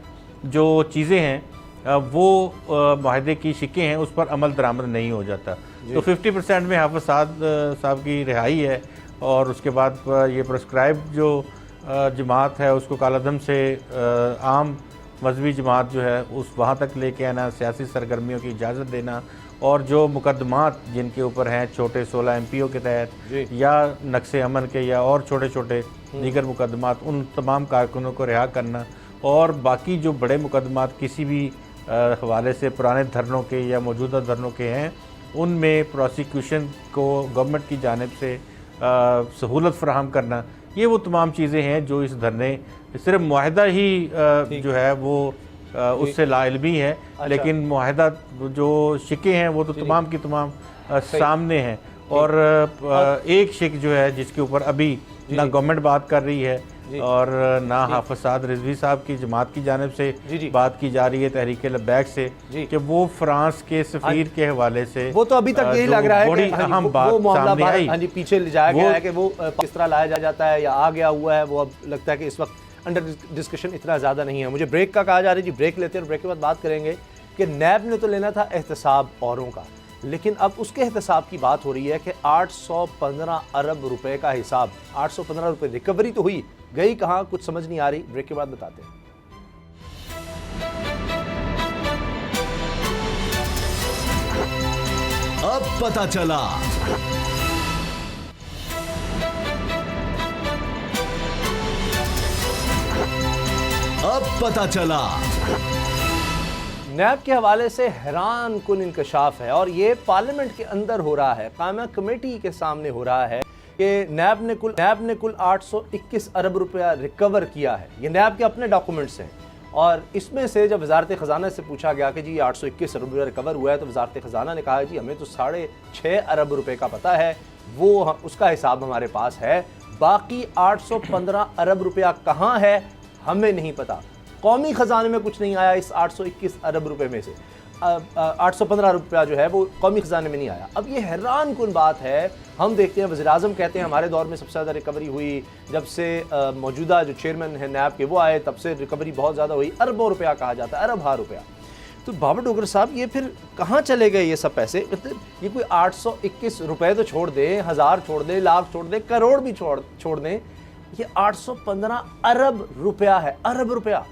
जो चीज़ें हैं वो मुआहिदे की शिकें हैं उस पर अमल दरामद नहीं हो जाता। तो 50% में हाफ़िज़ साद साहब की रिहाई है और उसके बाद ये प्रेस्क्राइब जो जमात है उसको कालादम से आम मजहबी जमात जो है उस वहाँ तक लेके आना, सियासी सरगर्मियों की इजाज़त देना और जो मुकदमात जिनके ऊपर हैं छोटे 16 MPO के तहत या नक्शे अमन के या और छोटे छोटे दीगर मुकदमात, उन तमाम कारकुनों को रिहा करना और बाकी जो बड़े मुकदमात किसी भी हवाले से पुराने धरनों के या मौजूदा धरनों के हैं उनमें प्रोसिक्यूशन को गवर्नमेंट की जानिब से सहूलत फराहम करना, ये वो तमाम चीज़ें हैं जो इस धरने सिर्फ मुआहिदा ही जो है वो उससे लाइल्मी है। अच्छा। लेकिन मुआहिदा जो शिकें हैं वो तो तमाम की तमाम सामने हैं और एक शिक जो है जिसके ऊपर अभी ना गवर्नमेंट बात कर रही है और ना हाफ़िज़ साद रिजवी साहब की जमात की जानिब से बात की जा रही है तहरीक लब्बैक से कि वो फ्रांस के सफ़ीर के हवाले से वो तो अभी तक यही लग रहा है बड़ी अहम बात सामने आई। हाँ जी, पीछे ले जाया गया है कि वो किस तरह लाया जाता है या आ गया हुआ है, वो अब लगता है कि इस वक्त अंडर डिस्कशन इतना ज़्यादा नहीं है। मुझे ब्रेक का कहा जा रहा है जी, ब्रेक लेते हैं और ब्रेक के बाद बात करेंगे कि नैब ने तो लेना था एहतसाब औरों का, लेकिन अब उसके एहतसाब की बात हो रही है कि 815 अरब रुपए का हिसाब, 815 रुपए रिकवरी तो हुई, गई कहाँ कुछ समझ नहीं आ रही। ब्रेक के बाद बताते हैं। अब पता चला। अब पता चला। नैब के हवाले से हैरान कुन इंकशाफ है और ये पार्लियामेंट के अंदर हो रहा है, कायमा कमेटी के सामने हो रहा है कि नैब ने कुल 821 अरब रुपया रिकवर किया है। ये नैब के अपने डॉक्यूमेंट्स हैं और इसमें से जब वजारत ख़जाना से पूछा गया कि जी 821 अरब रुपया रिकवर हुआ है तो वजारत ख़जाना ने कहा जी हमें तो 6.5 अरब रुपए का पता है, वो उसका हिसाब हमारे पास है, बाकी 815 अरब रुपया कहाँ है हमें नहीं पता। कौमी ख़जाने में कुछ नहीं आया इस 821 अरब रुपए में से। 815 रुपया जो है वो कौमी ख़जाने में नहीं आया। अब ये हैरान कुन बात है। हम देखते हैं वज़ीर-ए-आज़म कहते हैं हमारे दौर में सबसे ज़्यादा रिकवरी हुई जब से मौजूदा जो चेयरमैन है नैब के वो आए, तब से रिकवरी बहुत ज़्यादा हुई, अरबों रुपया कहा जाता है, अरब रुपया। तो बाबर डोगर साहब ये फिर कहाँ चले गए ये सब पैसे? मतलब ये कोई 821 रुपये तो छोड़ दें, 1000 छोड़ दें, लाख छोड़ दें, करोड़ भी छोड़ दें, ये 815 अरब रुपया है, अरब रुपया।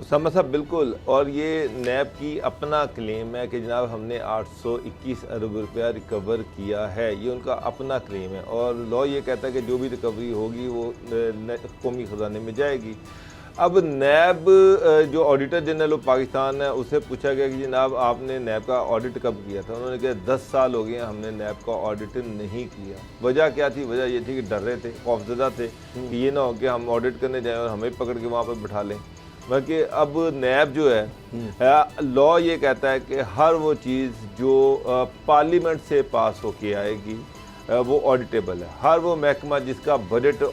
उसामा साहब बिल्कुल, और ये नैब की अपना क्लेम है कि जनाब हमने 821 अरब रुपया रिकवर किया है, ये उनका अपना क्लेम है। और लॉ ये कहता है कि जो भी रिकवरी होगी वो कौमी ख़जाने में जाएगी। अब नैब जो ऑडिटर जनरल ऑफ पाकिस्तान है उससे पूछा गया कि जनाब आपने नैब का ऑडिट कब किया था? उन्होंने कहा 10 साल हो गए हमने नैब का ऑडिट नहीं किया। वजह क्या थी? वजह ये थी कि डर रहे थे, खौफजदा थे कि ये ना हो कि हम ऑडिट करने जाएं और हमें पकड़ के वहाँ पर बिठा लें। बल्कि अब नैब जो है लॉ ये कहता है कि हर वो चीज़ जो पार्लियामेंट से पास होके आएगी वो ऑडिटेबल है। हर वो महकमा जिसका बजट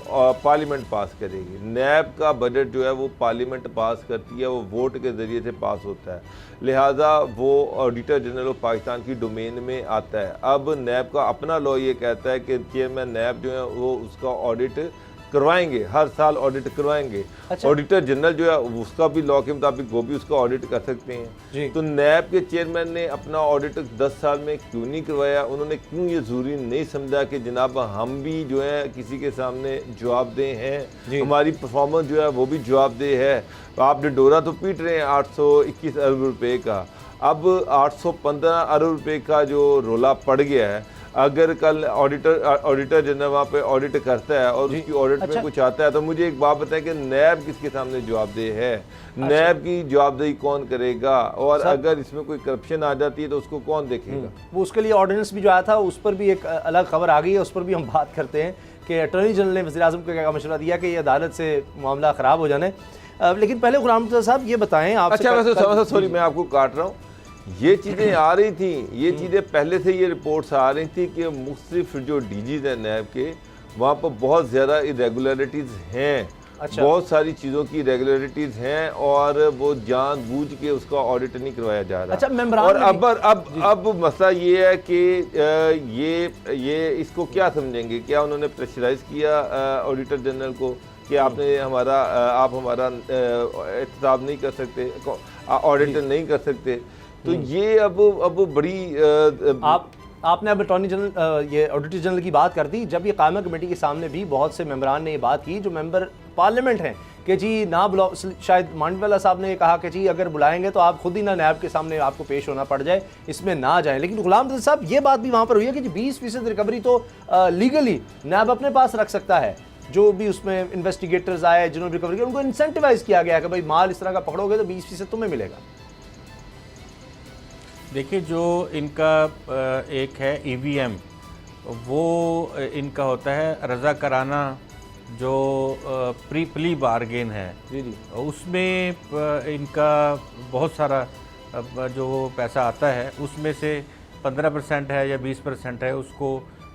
पार्लियामेंट पास करेगी, नैब का बजट जो है वो पार्लियामेंट पास करती है, वो वोट के ज़रिए से पास होता है, लिहाजा वो ऑडिटर जनरल ऑफ पाकिस्तान की डोमेन में आता है। अब नैब का अपना लॉ ये कहता है कि चेयरमैन नैब जो है वो उसका ऑडिट करवाएंगे, हर साल ऑडिट करवाएंगे। अच्छा। ऑडिटर जनरल जो है उसका भी लॉ के मुताबिक वो भी उसका ऑडिट कर सकते हैं। तो नैब के चेयरमैन ने अपना ऑडिट 10 साल में क्यों नहीं करवाया? उन्होंने क्यों ये ज़रूरी नहीं समझा कि जनाब हम भी जो है किसी के सामने जवाबदेह हैं, हमारी परफॉर्मेंस जो है वो भी जवाबदेह है। आप डोरा तो पीट रहे हैं 821 अरब रुपये का, अब 815 अरब रुपये का जो रोला पड़ गया है, अगर कल ऑडिटर जनरल वहाँ पे ऑडिट करता है और उसकी ऑडिट में कुछ आता है तो मुझे एक बात बताएं कि नैब किसके सामने जवाबदेह है? नैब की जवाबदेही कौन करेगा? और अगर इसमें कोई करप्शन आ जाती है तो उसको कौन देखेगा? वो उसके लिए ऑर्डिनेंस भी जो आया था उस पर भी एक अलग खबर आ गई है, उस पर भी हम बात करते हैं कि अटॉर्नी जनरल ने वज़ीर-ए-आज़म को क्या मशवरा दिया कि ये अदालत से मामला ख़राब हो जाने। लेकिन पहले गुलाम मुर्तज़ा साहब ये बताएं आप। अच्छा वैसे सॉरी मैं आपको काट रहा हूँ, ये चीज़ें आ रही थी, ये चीज़ें पहले से ये रिपोर्ट्स आ रही थी कि मुख्तलिफ जो डीजीज हैं नैब के वहाँ पर बहुत ज़्यादा इरेगुलरिटीज़ हैं। अच्छा। बहुत सारी चीज़ों की इरेगुलरिटीज़ हैं और वो जानबूझ के उसका ऑडिट नहीं करवाया जा रहा। अच्छा, और अब मसला ये है कि ये इसको क्या समझेंगे? क्या उन्होंने प्रेशराइज किया ऑडिटर जनरल को कि आप हमारा एहतसाब नहीं कर सकते, ऑडिट नहीं कर सकते? तो ये अब बड़ी आपने अब अटॉर्नी जनरल ये ऑडिटर जनरल की बात कर दी। जब ये कायमा कमेटी के सामने भी बहुत से मेंबरान ने ये बात की जो मेंबर पार्लियामेंट हैं कि जी ना बुलाओ, शायद मांडवाला साहब ने ये कहा कि जी अगर बुलाएंगे तो आप खुद ही ना नैब के सामने आपको पेश होना पड़ जाए, इसमें ना जाएं। लेकिन गुलाम रज़ा साहब ये बात भी वहाँ पर हुई है कि 20% रिकवरी तो लीगली नैब अपने पास रख सकता है। जो भी उसमें इन्वेस्टिगेटर्स आए जिन्होंने रिकवरी किया उनको इंसेंटिवाइज किया गया कि भाई माल इस तरह का पकड़ोगे तो 20% तुम्हें मिलेगा। देखिए जो इनका एक है EVM, वो इनका होता है रज़ा कराना जो प्ली बारगेन है जी, उसमें इनका बहुत सारा जो पैसा आता है उसमें से 15% है या 20% है, उसको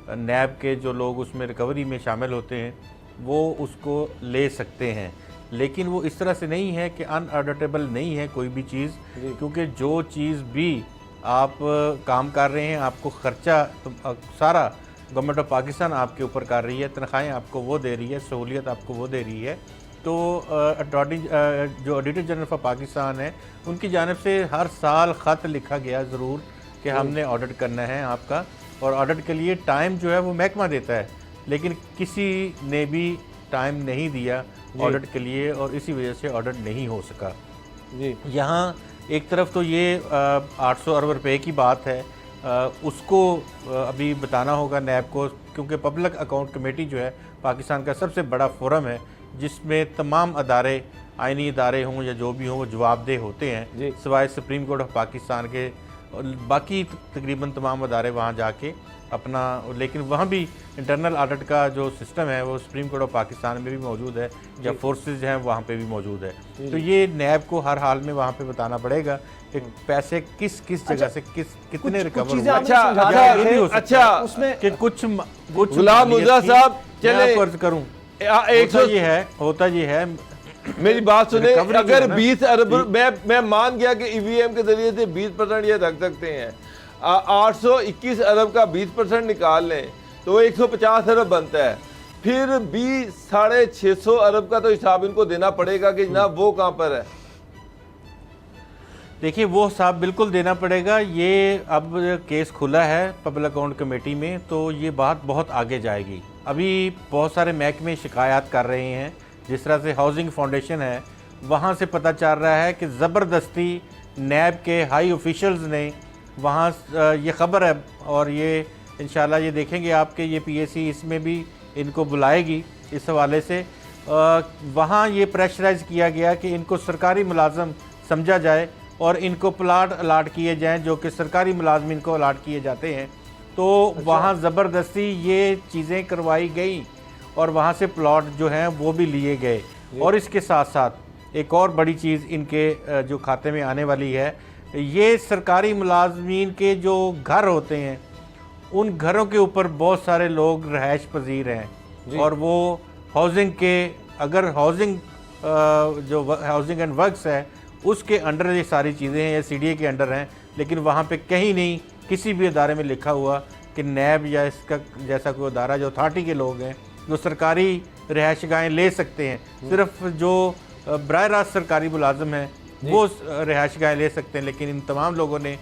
नैब के जो लोग उसमें रिकवरी में शामिल होते हैं वो उसको ले सकते हैं। लेकिन वो इस तरह से नहीं है कि अनऑडिटेबल नहीं है कोई भी चीज़, क्योंकि जो चीज़ भी आप काम कर रहे हैं आपको ख़र्चा तो सारा गवर्नमेंट ऑफ पाकिस्तान आपके ऊपर कर रही है, तनख्वाहें आपको वो दे रही है, सहूलियत आपको वो दे रही है। तो जो ऑडिटर जनरल ऑफ पाकिस्तान है उनकी जानिब से हर साल ख़त लिखा गया ज़रूर कि हमने ऑडिट करना है आपका, और ऑडिट के लिए टाइम जो है वो महकमा देता है, लेकिन किसी ने भी टाइम नहीं दिया ऑडिट के लिए और इसी वजह से ऑडिट नहीं हो सका जी। यहाँ एक तरफ तो ये 800 अरब रुपए की बात है, उसको अभी बताना होगा नैब को, क्योंकि पब्लिक अकाउंट कमेटी जो है पाकिस्तान का सबसे बड़ा फोरम है जिसमें तमाम अदारे, आइनी अदारे हों या जो भी हों वो जवाबदेह होते हैं, सिवाय सुप्रीम कोर्ट ऑफ पाकिस्तान के। बाकी तकरीबन तमाम अदारे वहाँ जाके अपना, लेकिन वहाँ भी इंटरनल ऑडिट का जो सिस्टम है वो सुप्रीम कोर्ट ऑफ पाकिस्तान में भी मौजूद है, या फोर्सेस हैं वहाँ पे भी मौजूद है। तो ये नैब को हर हाल में वहाँ पे बताना पड़ेगा कि पैसे किस किस जगह से कितने रिकवर हुए। अच्छा उसमें कि कुछ गुलाम मुर्जा साहब चले फर्ज करूँ, होता ये है मेरी बात सुने, recovery अगर जो है ना, 20 अरब मैं मान गया कि ईवीएम के जरिए से 20% ये रख सकते हैं, 821 अरब का 20% निकाल लें तो 150 अरब बनता है, फिर भी 650 अरब का तो हिसाब इनको देना पड़ेगा कि जनाब वो कहाँ पर है। देखिए वो हिसाब बिल्कुल देना पड़ेगा। ये अब केस खुला है पब्लिक अकाउंट कमेटी में, तो ये बात बहुत आगे जाएगी। अभी बहुत सारे महकमे शिकायत कर रहे हैं, जिस तरह से हाउसिंग फाउंडेशन है वहाँ से पता चल रहा है कि ज़बरदस्ती नैब के हाई ऑफिशियल्स ने वहाँ ये ख़बर है, और ये इंशाल्लाह ये देखेंगे आपके ये पीएसी इसमें भी इनको बुलाएगी इस हवाले से। वहाँ ये प्रेशराइज़ किया गया कि इनको सरकारी मुलाजम समझा जाए और इनको प्लाट अलाट किए जाएं जो कि सरकारी मुलाजमिन को अलाट किए जाते हैं। तो वहाँ ज़बरदस्ती ये चीज़ें करवाई गई और वहाँ से प्लॉट जो हैं वो भी लिए गए। और इसके साथ साथ एक और बड़ी चीज़ इनके जो खाते में आने वाली है, ये सरकारी मुलाजमीन के जो घर होते हैं उन घरों के ऊपर बहुत सारे लोग रहायश पजीर हैं, और वो हाउसिंग के, अगर हाउसिंग जो हाउसिंग एंड वर्क्स है उसके अंडर ये सारी चीज़ें हैं या सीडीए के अंडर हैं, लेकिन वहाँ पे कहीं नहीं किसी भी अदारे में लिखा हुआ कि नैब या इसका जैसा कोई अदारा जो अथॉरिटी के लोग हैं जो सरकारी रिहाइशगाहें ले सकते हैं, सिर्फ जो बराह रास्त सरकारी मुलाजम हैं वो रिहाइशगाहें ले सकते हैं, लेकिन इन तमाम लोगों ने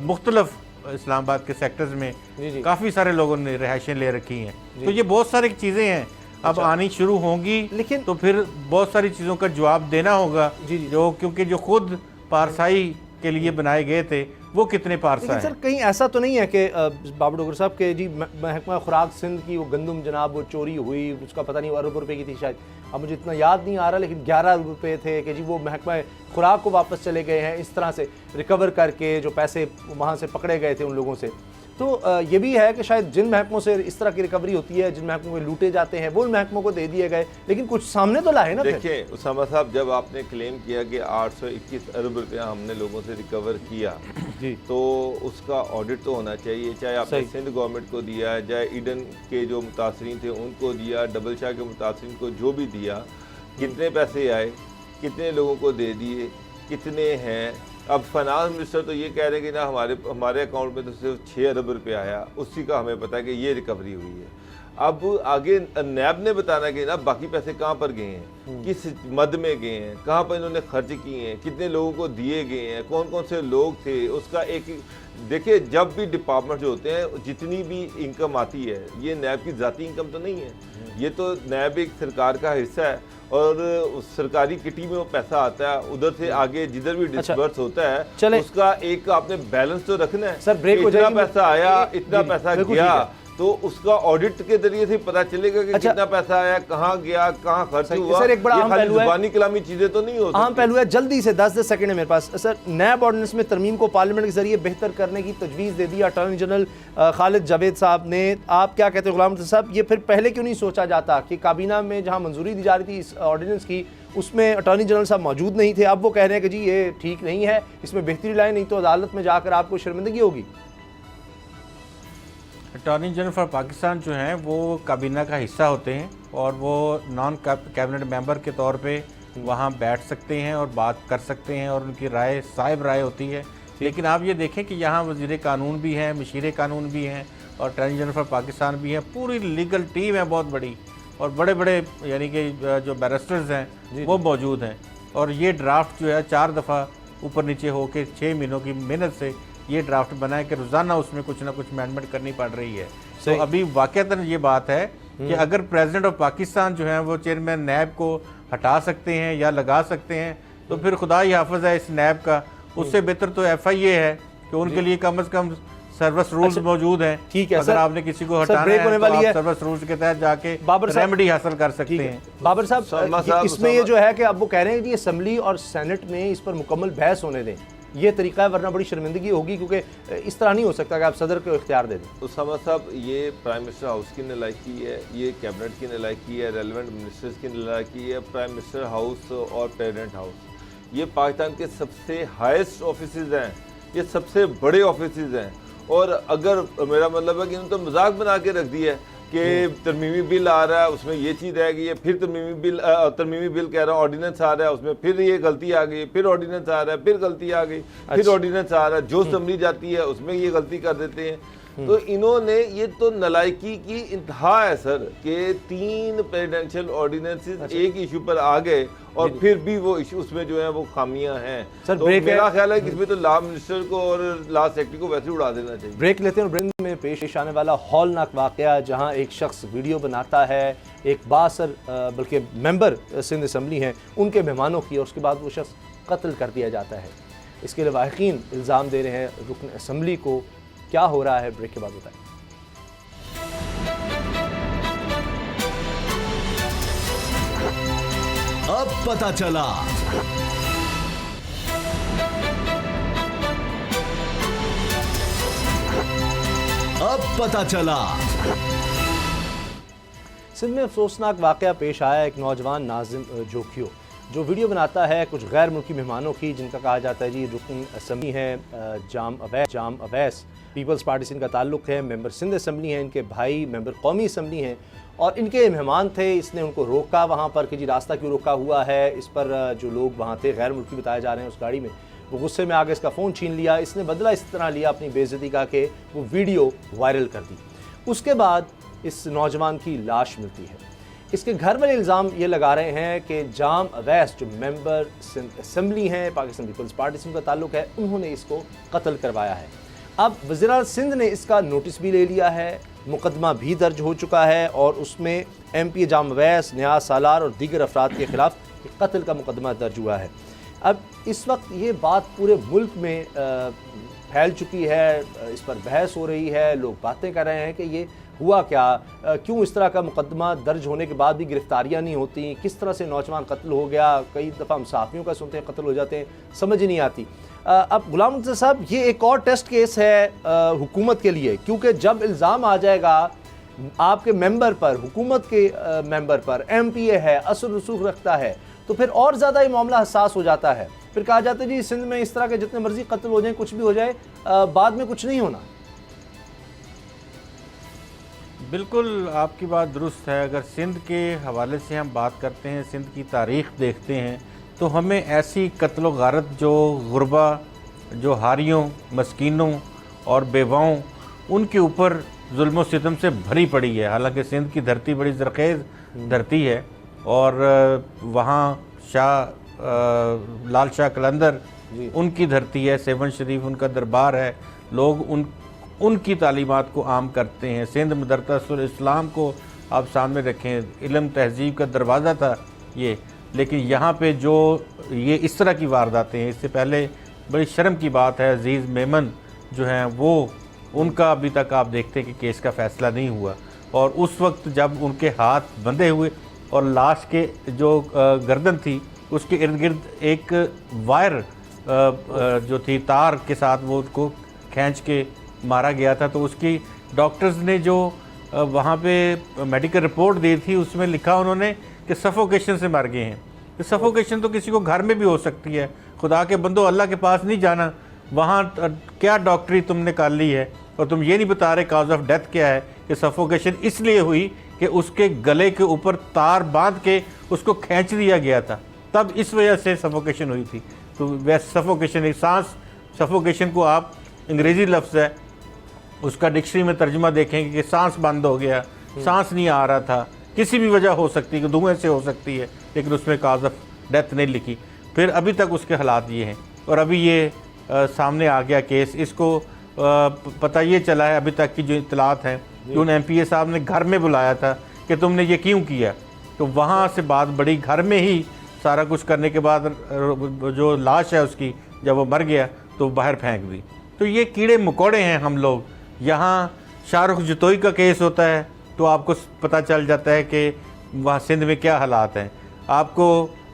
मुख्तलिफ इस्लामाबाद के सेक्टर्स में काफ़ी सारे लोगों ने रिहाइशें ले रखी हैं। तो ये बहुत सारी चीज़ें हैं अब आनी शुरू होंगी, लेकिन तो फिर बहुत सारी चीज़ों का जवाब देना होगा जो, क्योंकि जो खुद पारसाई के लिए बनाए गए थे वो कितने पारसा हैं। सर कहीं ऐसा तो नहीं है कि बाबर डोगर साहब के जी महकमा खुराक सिंध की वो गंदम जनाब वो चोरी हुई, उसका पता नहीं अरब रुपए की थी शायद, अब मुझे इतना याद नहीं आ रहा, लेकिन 11 अरब रुपये थे कि जी वो महकमा खुराक को वापस चले गए हैं इस तरह से रिकवर करके, जो पैसे वहाँ से पकड़े गए थे उन लोगों से। तो ये भी है कि शायद जिन महकमों से इस तरह की रिकवरी होती है, जिन महकमों में लूटे जाते हैं वो उन महकमों को दे दिए गए, लेकिन कुछ सामने तो लाए ना। देखिए उसामा साहब, जब आपने क्लेम किया कि 821 अरब रुपया हमने लोगों से रिकवर किया जी, तो उसका ऑडिट तो होना चाहिए, चाहे आपने सिंध गवर्नमेंट को दिया है, चाहे ईडन के जो मुतासरीन थे उनको दिया, डबल शाह के मुतासरीन को जो भी दिया, कितने पैसे आए, कितने लोगों को दे दिए, कितने हैं। अब फाइनेंस मिनिस्टर तो ये कह रहे हैं कि ना हमारे अकाउंट में तो सिर्फ 6 अरब रुपया आया, उसी का हमें पता है कि ये रिकवरी हुई है। अब आगे नैब ने बताना कि ना बाकी पैसे कहाँ पर गए हैं, किस मद में गए हैं, कहाँ पर इन्होंने खर्च किए हैं, कितने लोगों को दिए गए हैं, कौन कौन से लोग थे, उसका एक देखिए। जब भी डिपार्टमेंट जो होते हैं जितनी भी इनकम आती है ये नैब की ज़ाती इनकम तो नहीं है, ये तो नैब एक सरकार का हिस्सा है और सरकारी किटी में वो पैसा आता है, उधर से आगे जिधर भी डिस्बर्स होता है उसका एक आपने बैलेंस तो रखना है। सर ब्रेक हो जाएगी, इतना पैसा आया, इतना पैसा गया, तो उसका ऑडिट के जरिए से पता चलेगा कि कितना पैसा आया, कहाँ गया, कहाँ खर्च हुआ। सर एक बड़ा अहम पहलू है, जुबानी कलामी चीजें तो नहीं हो सकती। अहम पहलू है, जल्दी से 10 सेकंड है मेरे पास। सर नैब ऑर्डिनेंस में तरमीम को पार्लियामेंट के जरिए बेहतर करने की तजवीज़ दे दी अटॉर्नी जनरल खालिद जावेद साहब ने, आप क्या कहते हैं गुलाम साहब, ये फिर पहले क्यों नहीं सोचा जाता कि काबीना में जहाँ मंजूरी दी जा रही थी इस ऑर्डिनेंस की उसमें अटॉर्नी जनरल साहब मौजूद नहीं थे, अब वो कह रहे हैं कि जी ये ठीक नहीं है, इसमें बेहतरी लाए, नहीं तो अदालत में जाकर आपको शर्मिंदगी होगी। अटॉर्नी जनरल फॉर पाकिस्तान जो हैं वो काबीना का हिस्सा होते हैं और वो नॉन कैबिनेट मेंबर के तौर पे वहाँ बैठ सकते हैं और बात कर सकते हैं और उनकी राय साहिब राय होती है। लेकिन आप ये देखें कि यहाँ वज़ीर कानून भी हैं, मशीर कानून भी हैं और अटॉर्नी जनरल फॉर पाकिस्तान भी हैं, पूरी लीगल टीम है बहुत बड़ी, और बड़े बड़े यानी कि जो बैरिस्टर्स हैं वो मौजूद हैं। और ये ड्राफ्ट जो है 4 दफ़ा ऊपर नीचे होकर 6 महीनों की मेहनत से ये ड्राफ्ट बना है कि रोज़ाना उसमें कुछ ना कुछ अमेंडमेंट करनी पड़ रही है। तो अभी वाक़तन ये बात है कि अगर प्रेसिडेंट ऑफ पाकिस्तान जो है वो चेयरमैन नैब को हटा सकते हैं या लगा सकते हैं तो फिर खुदा ही हाफिज़ है इस नैब का। उससे बेहतर तो FIA है कि उनके लिए कम से कम सर्विस रूल्स मौजूद हैं। ठीक है, अगर आपने किसी को हटाना है तो आप सर्विस रूल्स के तहत जाके रेमेडी हासिल कर सकते हैं। बाबर साहब इसमें ये जो है कि अब वो कह रहे हैं कि असेंबली और सेनेट में इस पर मुकम्मल बहस होने दें, ये तरीका है, वरना बड़ी शर्मिंदगी होगी, क्योंकि इस तरह नहीं हो सकता कि आप सदर को इख्तियार दे दें। उसामा साहब, ये प्राइम मिनिस्टर हाउस की नालायकी है, ये कैबिनेट की नालायकी है, रेलिवेंट मिनिस्टर्स की नालायकी है, प्राइम मिनिस्टर हाउस और प्रेसिडेंट हाउस। ये पाकिस्तान के सबसे हाईएस्ट ऑफिसेज हैं, ये सबसे बड़े ऑफिसेज हैं। और अगर मेरा मतलब है कि इन्होंने तो मजाक बना के रख दिया है कि तरमीमी बिल आ रहा है, उसमें ये चीज़ रह गई है, फिर तरमीमी बिल कह रहा है, ऑर्डिनेंस आ रहा है, उसमें फिर ये गलती आ गई, फिर ऑर्डिनेंस आ रहा है, फिर गलती आ गई, फिर ऑर्डिनेंस आ रहा है, जो असम्बली जाती है उसमें ये गलती कर देते हैं। तो इन्होंने, ये तो नालायकी की इंतहा है सर, कि 3 प्रेसिडेंशियल ऑर्डिनेंसेस एक इशू पर आ गए और फिर भी वो इशू, उसमें जो है वो खामियां हैं। सर, तो मेरा ख्याल है कि इसमें तो लॉ मिनिस्टर को और लॉ सेक्रेटरी को वैसे उड़ा देना चाहिए। ब्रेक लेते हैं और ब्रेक में पेश आने वाला हौलनाक वाकया, जहां एक शख्स वीडियो बनाता है एक बासर बल्कि मेंबर सिंध असम्बली हैं उनके मेहमानों की, और उसके बाद वो शख्स कत्ल कर दिया जाता है। इसके लिए वाक़ईन इल्ज़ाम दे रहे हैं रुकन असम्बली को। क्या हो रहा है, ब्रेक के बाद बताएं। अब पता चला। अब पता चला। सिंध में अफसोसनाक वाक़या पेश आया। एक नौजवान नाजिम जोखियो जो वीडियो बनाता है कुछ गैर मुल्की मेहमानों की, जिनका कहा जाता है जी रुकन असम्बली हैं जाम अवैस, पीपल्स पार्टी से इनका ताल्लुक़ है, मेंबर सिंध असम्बली हैं, इनके भाई मेंबर कौमी असम्बली हैं और इनके मेहमान थे। इसने उनको रोका वहाँ पर कि जी रास्ता क्यों रोका हुआ है। इस पर जो लोग वहाँ थे गैर मुल्की बताए जा रहे हैं उस गाड़ी में, वो गुस्से में आगे इसका फ़ोन छीन लिया। इसने बदला इस तरह लिया अपनी बेइज्जती का कि वो वीडियो वायरल कर दी। उसके बाद इस नौजवान की लाश मिलती है। इसके घर वाले इल्ज़ाम ये लगा रहे हैं कि जाम अवैस जो मेंबर असम्बली हैं, पाकिस्तान पीपल्स पार्टी से उनका ताल्लुक़ है, उन्होंने इसको कत्ल करवाया है। अब वज़ीर सिंध ने इसका नोटिस भी ले लिया है, मुकदमा भी दर्ज हो चुका है और उसमें MP जाम अवैस, नियाज सालार और दीगर अफराद के ख़िलाफ़ कत्ल का मुकदमा दर्ज हुआ है। अब इस वक्त ये बात पूरे मुल्क में फैल चुकी है, इस पर बहस हो रही है, लोग बातें कर रहे हैं कि ये हुआ क्या, क्यों इस तरह का मुकदमा दर्ज होने के बाद भी गिरफ्तारियां नहीं होती, किस तरह से नौजवान कत्ल हो गया। कई दफ़ा हम सहाफ़ियों का सुनते हैं कत्ल हो जाते हैं, समझ ही नहीं आती। अब गुलाम मुर्तज़ा साहब, ये एक और टेस्ट केस है हुकूमत के लिए, क्योंकि जब इल्ज़ाम आ जाएगा आपके मेंबर पर, हुकूमत के मेंबर पर, MPA है, असर रसूख रखता है, तो फिर और ज़्यादा ये मामला हसास हो जाता है। फिर कहा जाता है जी सिंध में इस तरह के जितने मर्जी कत्ल हो जाए, कुछ भी हो जाए, बाद में कुछ नहीं होना। बिल्कुल आपकी बात दुरुस्त है। अगर सिंध के हवाले से हम बात करते हैं, सिंध की तारीख़ देखते हैं, तो हमें ऐसी कत्ल गारत जो गुरबा, जो हारियों, मस्कीनों और बेवाओं, उनके ऊपर जुल्म सितम से भरी पड़ी है। हालांकि सिंध की धरती बड़ी ज़रख़ेज़ धरती है और वहाँ लाल शाह कलंदर उनकी धरती है, सेवन शरीफ उनका दरबार है, लोग उनकी तालीमात को आम करते हैं। सिंध मदरसतुल इस्लाम को आप सामने रखें, इल्म तहज़ीब का दरवाज़ा था ये, लेकिन यहाँ पे जो ये इस तरह की वारदातें हैं, इससे पहले बड़ी शर्म की बात है अजीज़ मेमन जो हैं वो, उनका अभी तक आप देखते हैं कि केस का फ़ैसला नहीं हुआ। और उस वक्त जब उनके हाथ बंधे हुए और लाश के जो गर्दन थी उसके इर्द गिर्द एक वायर जो थी तार के साथ वो उसको खींच के मारा गया था, तो उसकी डॉक्टर्स ने जो वहाँ पे मेडिकल रिपोर्ट दी थी उसमें लिखा उन्होंने कि सफोकेशन से मर गए हैं। तो सफोकेशन तो किसी को घर में भी हो सकती है, खुदा के बंदो अल्लाह के पास नहीं जाना, वहाँ क्या डॉक्टरी तुमने कर ली है और तुम ये नहीं बता रहे काज ऑफ डेथ क्या है। कि सफोकेशन इसलिए हुई कि उसके गले के ऊपर तार बांध के उसको खींच दिया गया था, तब इस वजह से सफोकेशन हुई थी। तो वैसे सफोकेशन एक सांस, सफोकेशन को आप अंग्रेज़ी लफ्ज़ है उसका डिक्शनरी में तर्जुमा देखेंगे कि सांस बंद हो गया, सांस नहीं आ रहा था, किसी भी वजह हो सकती है कि धुएँ से हो सकती है, लेकिन उसमें काज ऑफ डेथ नहीं लिखी। फिर अभी तक उसके हालात ये हैं और अभी ये सामने आ गया केस। इसको पता ये चला है अभी तक की जो इतलात हैं कि उन MPA साहब ने घर में बुलाया था कि तुमने ये क्यों किया, तो वहाँ से बात बड़ी, घर में ही सारा कुछ करने के बाद जो लाश है उसकी जब वो मर गया तो बाहर फेंक दी। तो ये कीड़े मकोड़े हैं हम लोग। यहाँ शाहरुख जतोई का केस होता है तो आपको पता चल जाता है कि वहाँ सिंध में क्या हालात हैं। आपको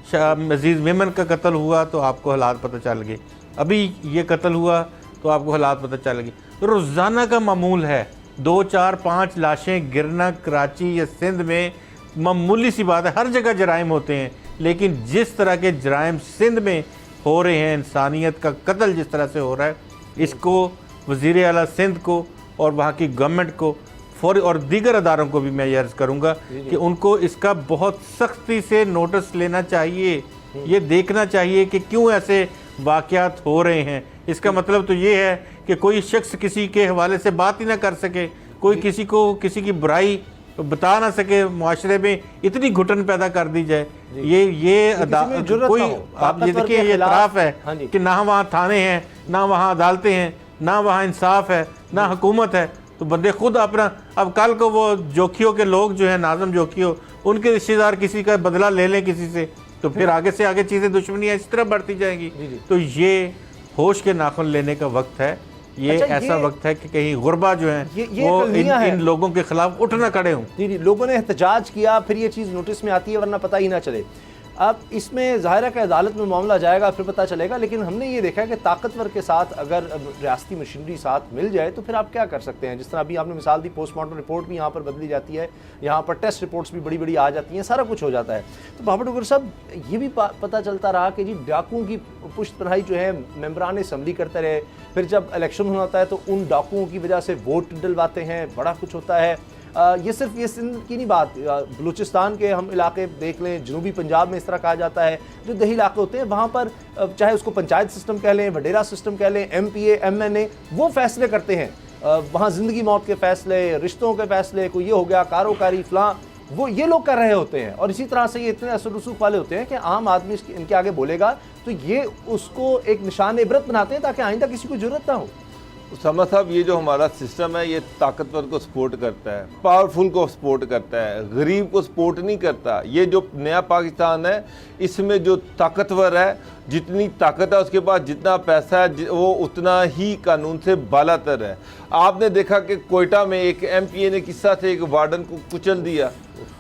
अजीज़ मेमन का कत्ल हुआ तो आपको हालात पता चल गए, अभी ये कत्ल हुआ तो आपको हालात पता चल गए। तो रोज़ाना का मामूल है 2, 4, 5 लाशें गिरना कराची या सिंध में मामूली सी बात है। हर जगह जराइम होते हैं, लेकिन जिस तरह के जराइम सिंध में हो रहे हैं, इंसानियत का कत्ल जिस तरह से हो रहा है, इसको वज़ीर आला सिंध को और वहाँ की गवर्नमेंट को और दीगर अदारों को भी मैं ये अर्ज़ करूँगा कि उनको इसका बहुत सख्ती से नोटिस लेना चाहिए। ये देखना चाहिए कि क्यों ऐसे वाक़यात हो रहे हैं। इसका मतलब तो ये है कि कोई शख्स किसी के हवाले से बात ही ना कर सके, कोई किसी को किसी की बुराई बता ना सके, मुआशरे में इतनी घुटन पैदा कर दी जाए। कोई आप ये देखिए, ये इतराफ़ है कि ना वहाँ थाने हैं, ना वहाँ अदालतें हैं, ना वहाँ इंसाफ है, ना हुकूमत है। तो बंदे खुद अपना, अब कल को वो जोखियों के लोग जो है, नाज़म जोखियों, उनके रिश्तेदार किसी का बदला ले लें किसी से, तो फिर आगे से आगे चीज़ें दुश्मनियाँ इस तरह बढ़ती जाएंगी। तो ये होश के नाखुन लेने का वक्त है। ये ऐसा वक्त है कि कहीं गुरबा जो है वो इन लोगों के खिलाफ उठ ना खड़े हों। जी, लोगों ने एहतजाज किया, फिर ये चीज़ नोटिस में आती है, वरना पता ही ना चले। अब इसमें ज़ाहिर है कि अदालत में मामला जाएगा, फिर पता चलेगा। लेकिन हमने ये देखा है कि ताकतवर के साथ अगर रियासती मशीनरी साथ मिल जाए तो फिर आप क्या कर सकते हैं। जिस तरह अभी आपने मिसाल दी, पोस्टमार्टम रिपोर्ट भी यहाँ पर बदली जाती है, यहाँ पर टेस्ट रिपोर्ट्स भी बड़ी बड़ी आ जाती हैं, सारा कुछ हो जाता है। तो बाबर डुगर साहब, ये भी पता चलता रहा कि जी डाकुओं की पुश्त पनाही जो है मेंबरान असम्बली करते रहे, फिर जब इलेक्शन होता है तो उन डाकुओं की वजह से वोट डलवाते हैं, बड़ा कुछ होता है। ये सिर्फ ये सिंध की नहीं बात, बलूचिस्तान के हम इलाके देख लें, जनूबी पंजाब में इस तरह कहा जाता है, जो दही इलाके होते हैं वहाँ पर चाहे उसको पंचायत सिस्टम कह लें, वडेरा सिस्टम कह लें, MPA MNA वो फैसले करते हैं। वहाँ ज़िंदगी मौत के फ़ैसले, रिश्तों के फ़ैसले, कोई ये हो गया कारोकारी फ़लाँ, वो ये लोग कर रहे होते हैं। और इसी तरह से ये इतने असर रसूख वाले होते हैं कि आम आदमी इनके आगे बोलेगा तो ये उसको एक निशान इबरत बनाते हैं ताकि आइंदा किसी को ज़रूरत ना हो। उसामा साहब, ये जो हमारा सिस्टम है ये ताकतवर को सपोर्ट करता है, पावरफुल को सपोर्ट करता है, गरीब को सपोर्ट नहीं करता। ये जो नया पाकिस्तान है, इसमें जो ताकतवर है, जितनी ताकत है उसके पास, जितना पैसा है, वो उतना ही कानून से बालातर है। आपने देखा कि कोयटा में एक MPA ने किस्सा से एक वार्डन को कुचल दिया,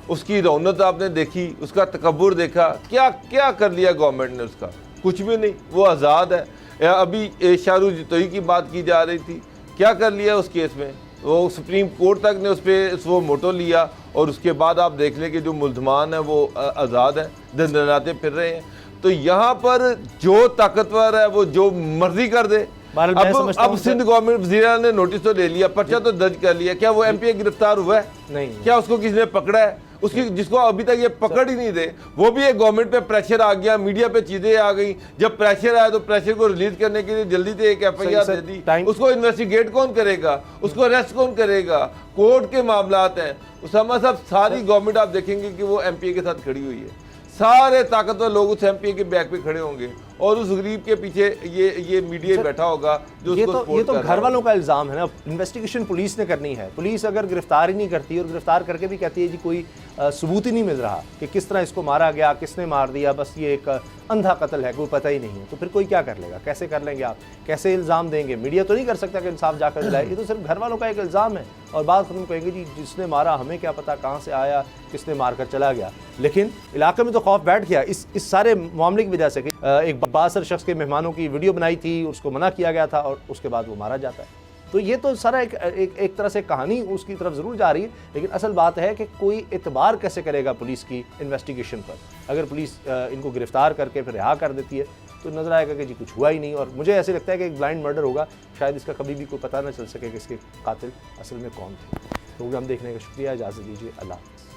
उसकी रौनक आपने देखी, उसका तकब्बुर देखा, क्या क्या कर लिया गवर्नमेंट ने उसका, कुछ भी नहीं, वो आज़ाद है। अभी शाहरुख जतोई की बात की जा रही थी, क्या कर लिया उस केस में, वो सुप्रीम कोर्ट तक ने उस पर वो मोटो लिया, और उसके बाद आप देख लें कि जो मुल्ज़मान है वो आज़ाद है, दंदनाते फिर रहे हैं। तो यहाँ पर जो ताकतवर है वो जो मर्जी कर दे। अब सिंध गवर्नमेंट वज़ीर ने नोटिस तो ले लिया, पर्चा तो दर्ज कर लिया, क्या वो MPA गिरफ्तार हुआ है? नहीं। क्या उसको किसी ने पकड़ा है? उसकी जिसको अभी तक ये पकड़ ही नहीं दे, वो भी एक गवर्नमेंट पे प्रेशर आ गया, मीडिया पे चीजें आ गई। जब प्रेशर आया तो प्रेशर को रिलीज करने के लिए जल्दी से एक FIR दे दी। उसको इन्वेस्टिगेट कौन करेगा, उसको अरेस्ट कौन करेगा? कोर्ट के मामलात हैं। उसामा साहब, सारी गवर्नमेंट आप देखेंगे कि वो MPA के साथ खड़ी हुई है, सारे ताकतवर लोग उस MPA के बैक पे खड़े होंगे, और उस गरीब के पीछे ये मीडिया बैठा होगा जो ये तो घर वालों का इल्ज़ाम है ना। इन्वेस्टिगेशन पुलिस ने करनी है। पुलिस अगर गिरफ्तार ही नहीं करती, और गिरफ्तार करके भी कहती है जी कोई सबूत ही नहीं मिल रहा कि किस तरह इसको मारा गया, किसने मार दिया, बस ये एक अंधा कत्ल है, कोई पता ही नहीं है, तो फिर कोई क्या कर लेगा? कैसे कर लेंगे आप? कैसे इल्ज़ाम देंगे? मीडिया तो नहीं कर सकता कि इंसाफ जाकर दिलाए। ये तो सिर्फ घर वालों का एक इल्ज़ाम है, और बात खत्म कहेंगे जी जिसने मारा हमें क्या पता कहाँ से आया, किसने मार कर चला गया। लेकिन इलाके में तो खौफ बैठ गया इस सारे मामले की वजह से। एक बासर शख्स के मेहमानों की वीडियो बनाई थी, उसको मना किया गया था, और उसके बाद वो मारा जाता है। तो ये तो सारा एक तरह से कहानी उसकी तरफ ज़रूर जा रही है। लेकिन असल बात है कि कोई एतबार कैसे करेगा पुलिस की इन्वेस्टिगेशन पर? अगर पुलिस इनको गिरफ्तार करके फिर रिहा कर देती है तो नज़र आएगा कि जी कुछ हुआ ही नहीं। और मुझे ऐसे लगता है कि एक ब्लाइंड मर्डर होगा, शायद इसका कभी भी कोई पता ना चल सके कि इसके कातिल असल में कौन थे। प्रोग्राम देखने का शुक्रिया, इजाज़त दीजिए, अल्लाह हाफ़िज़।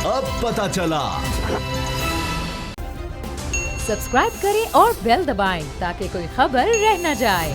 अब पता चला। सब्सक्राइब करें और बेल दबाएं ताकि कोई खबर रह न जाए।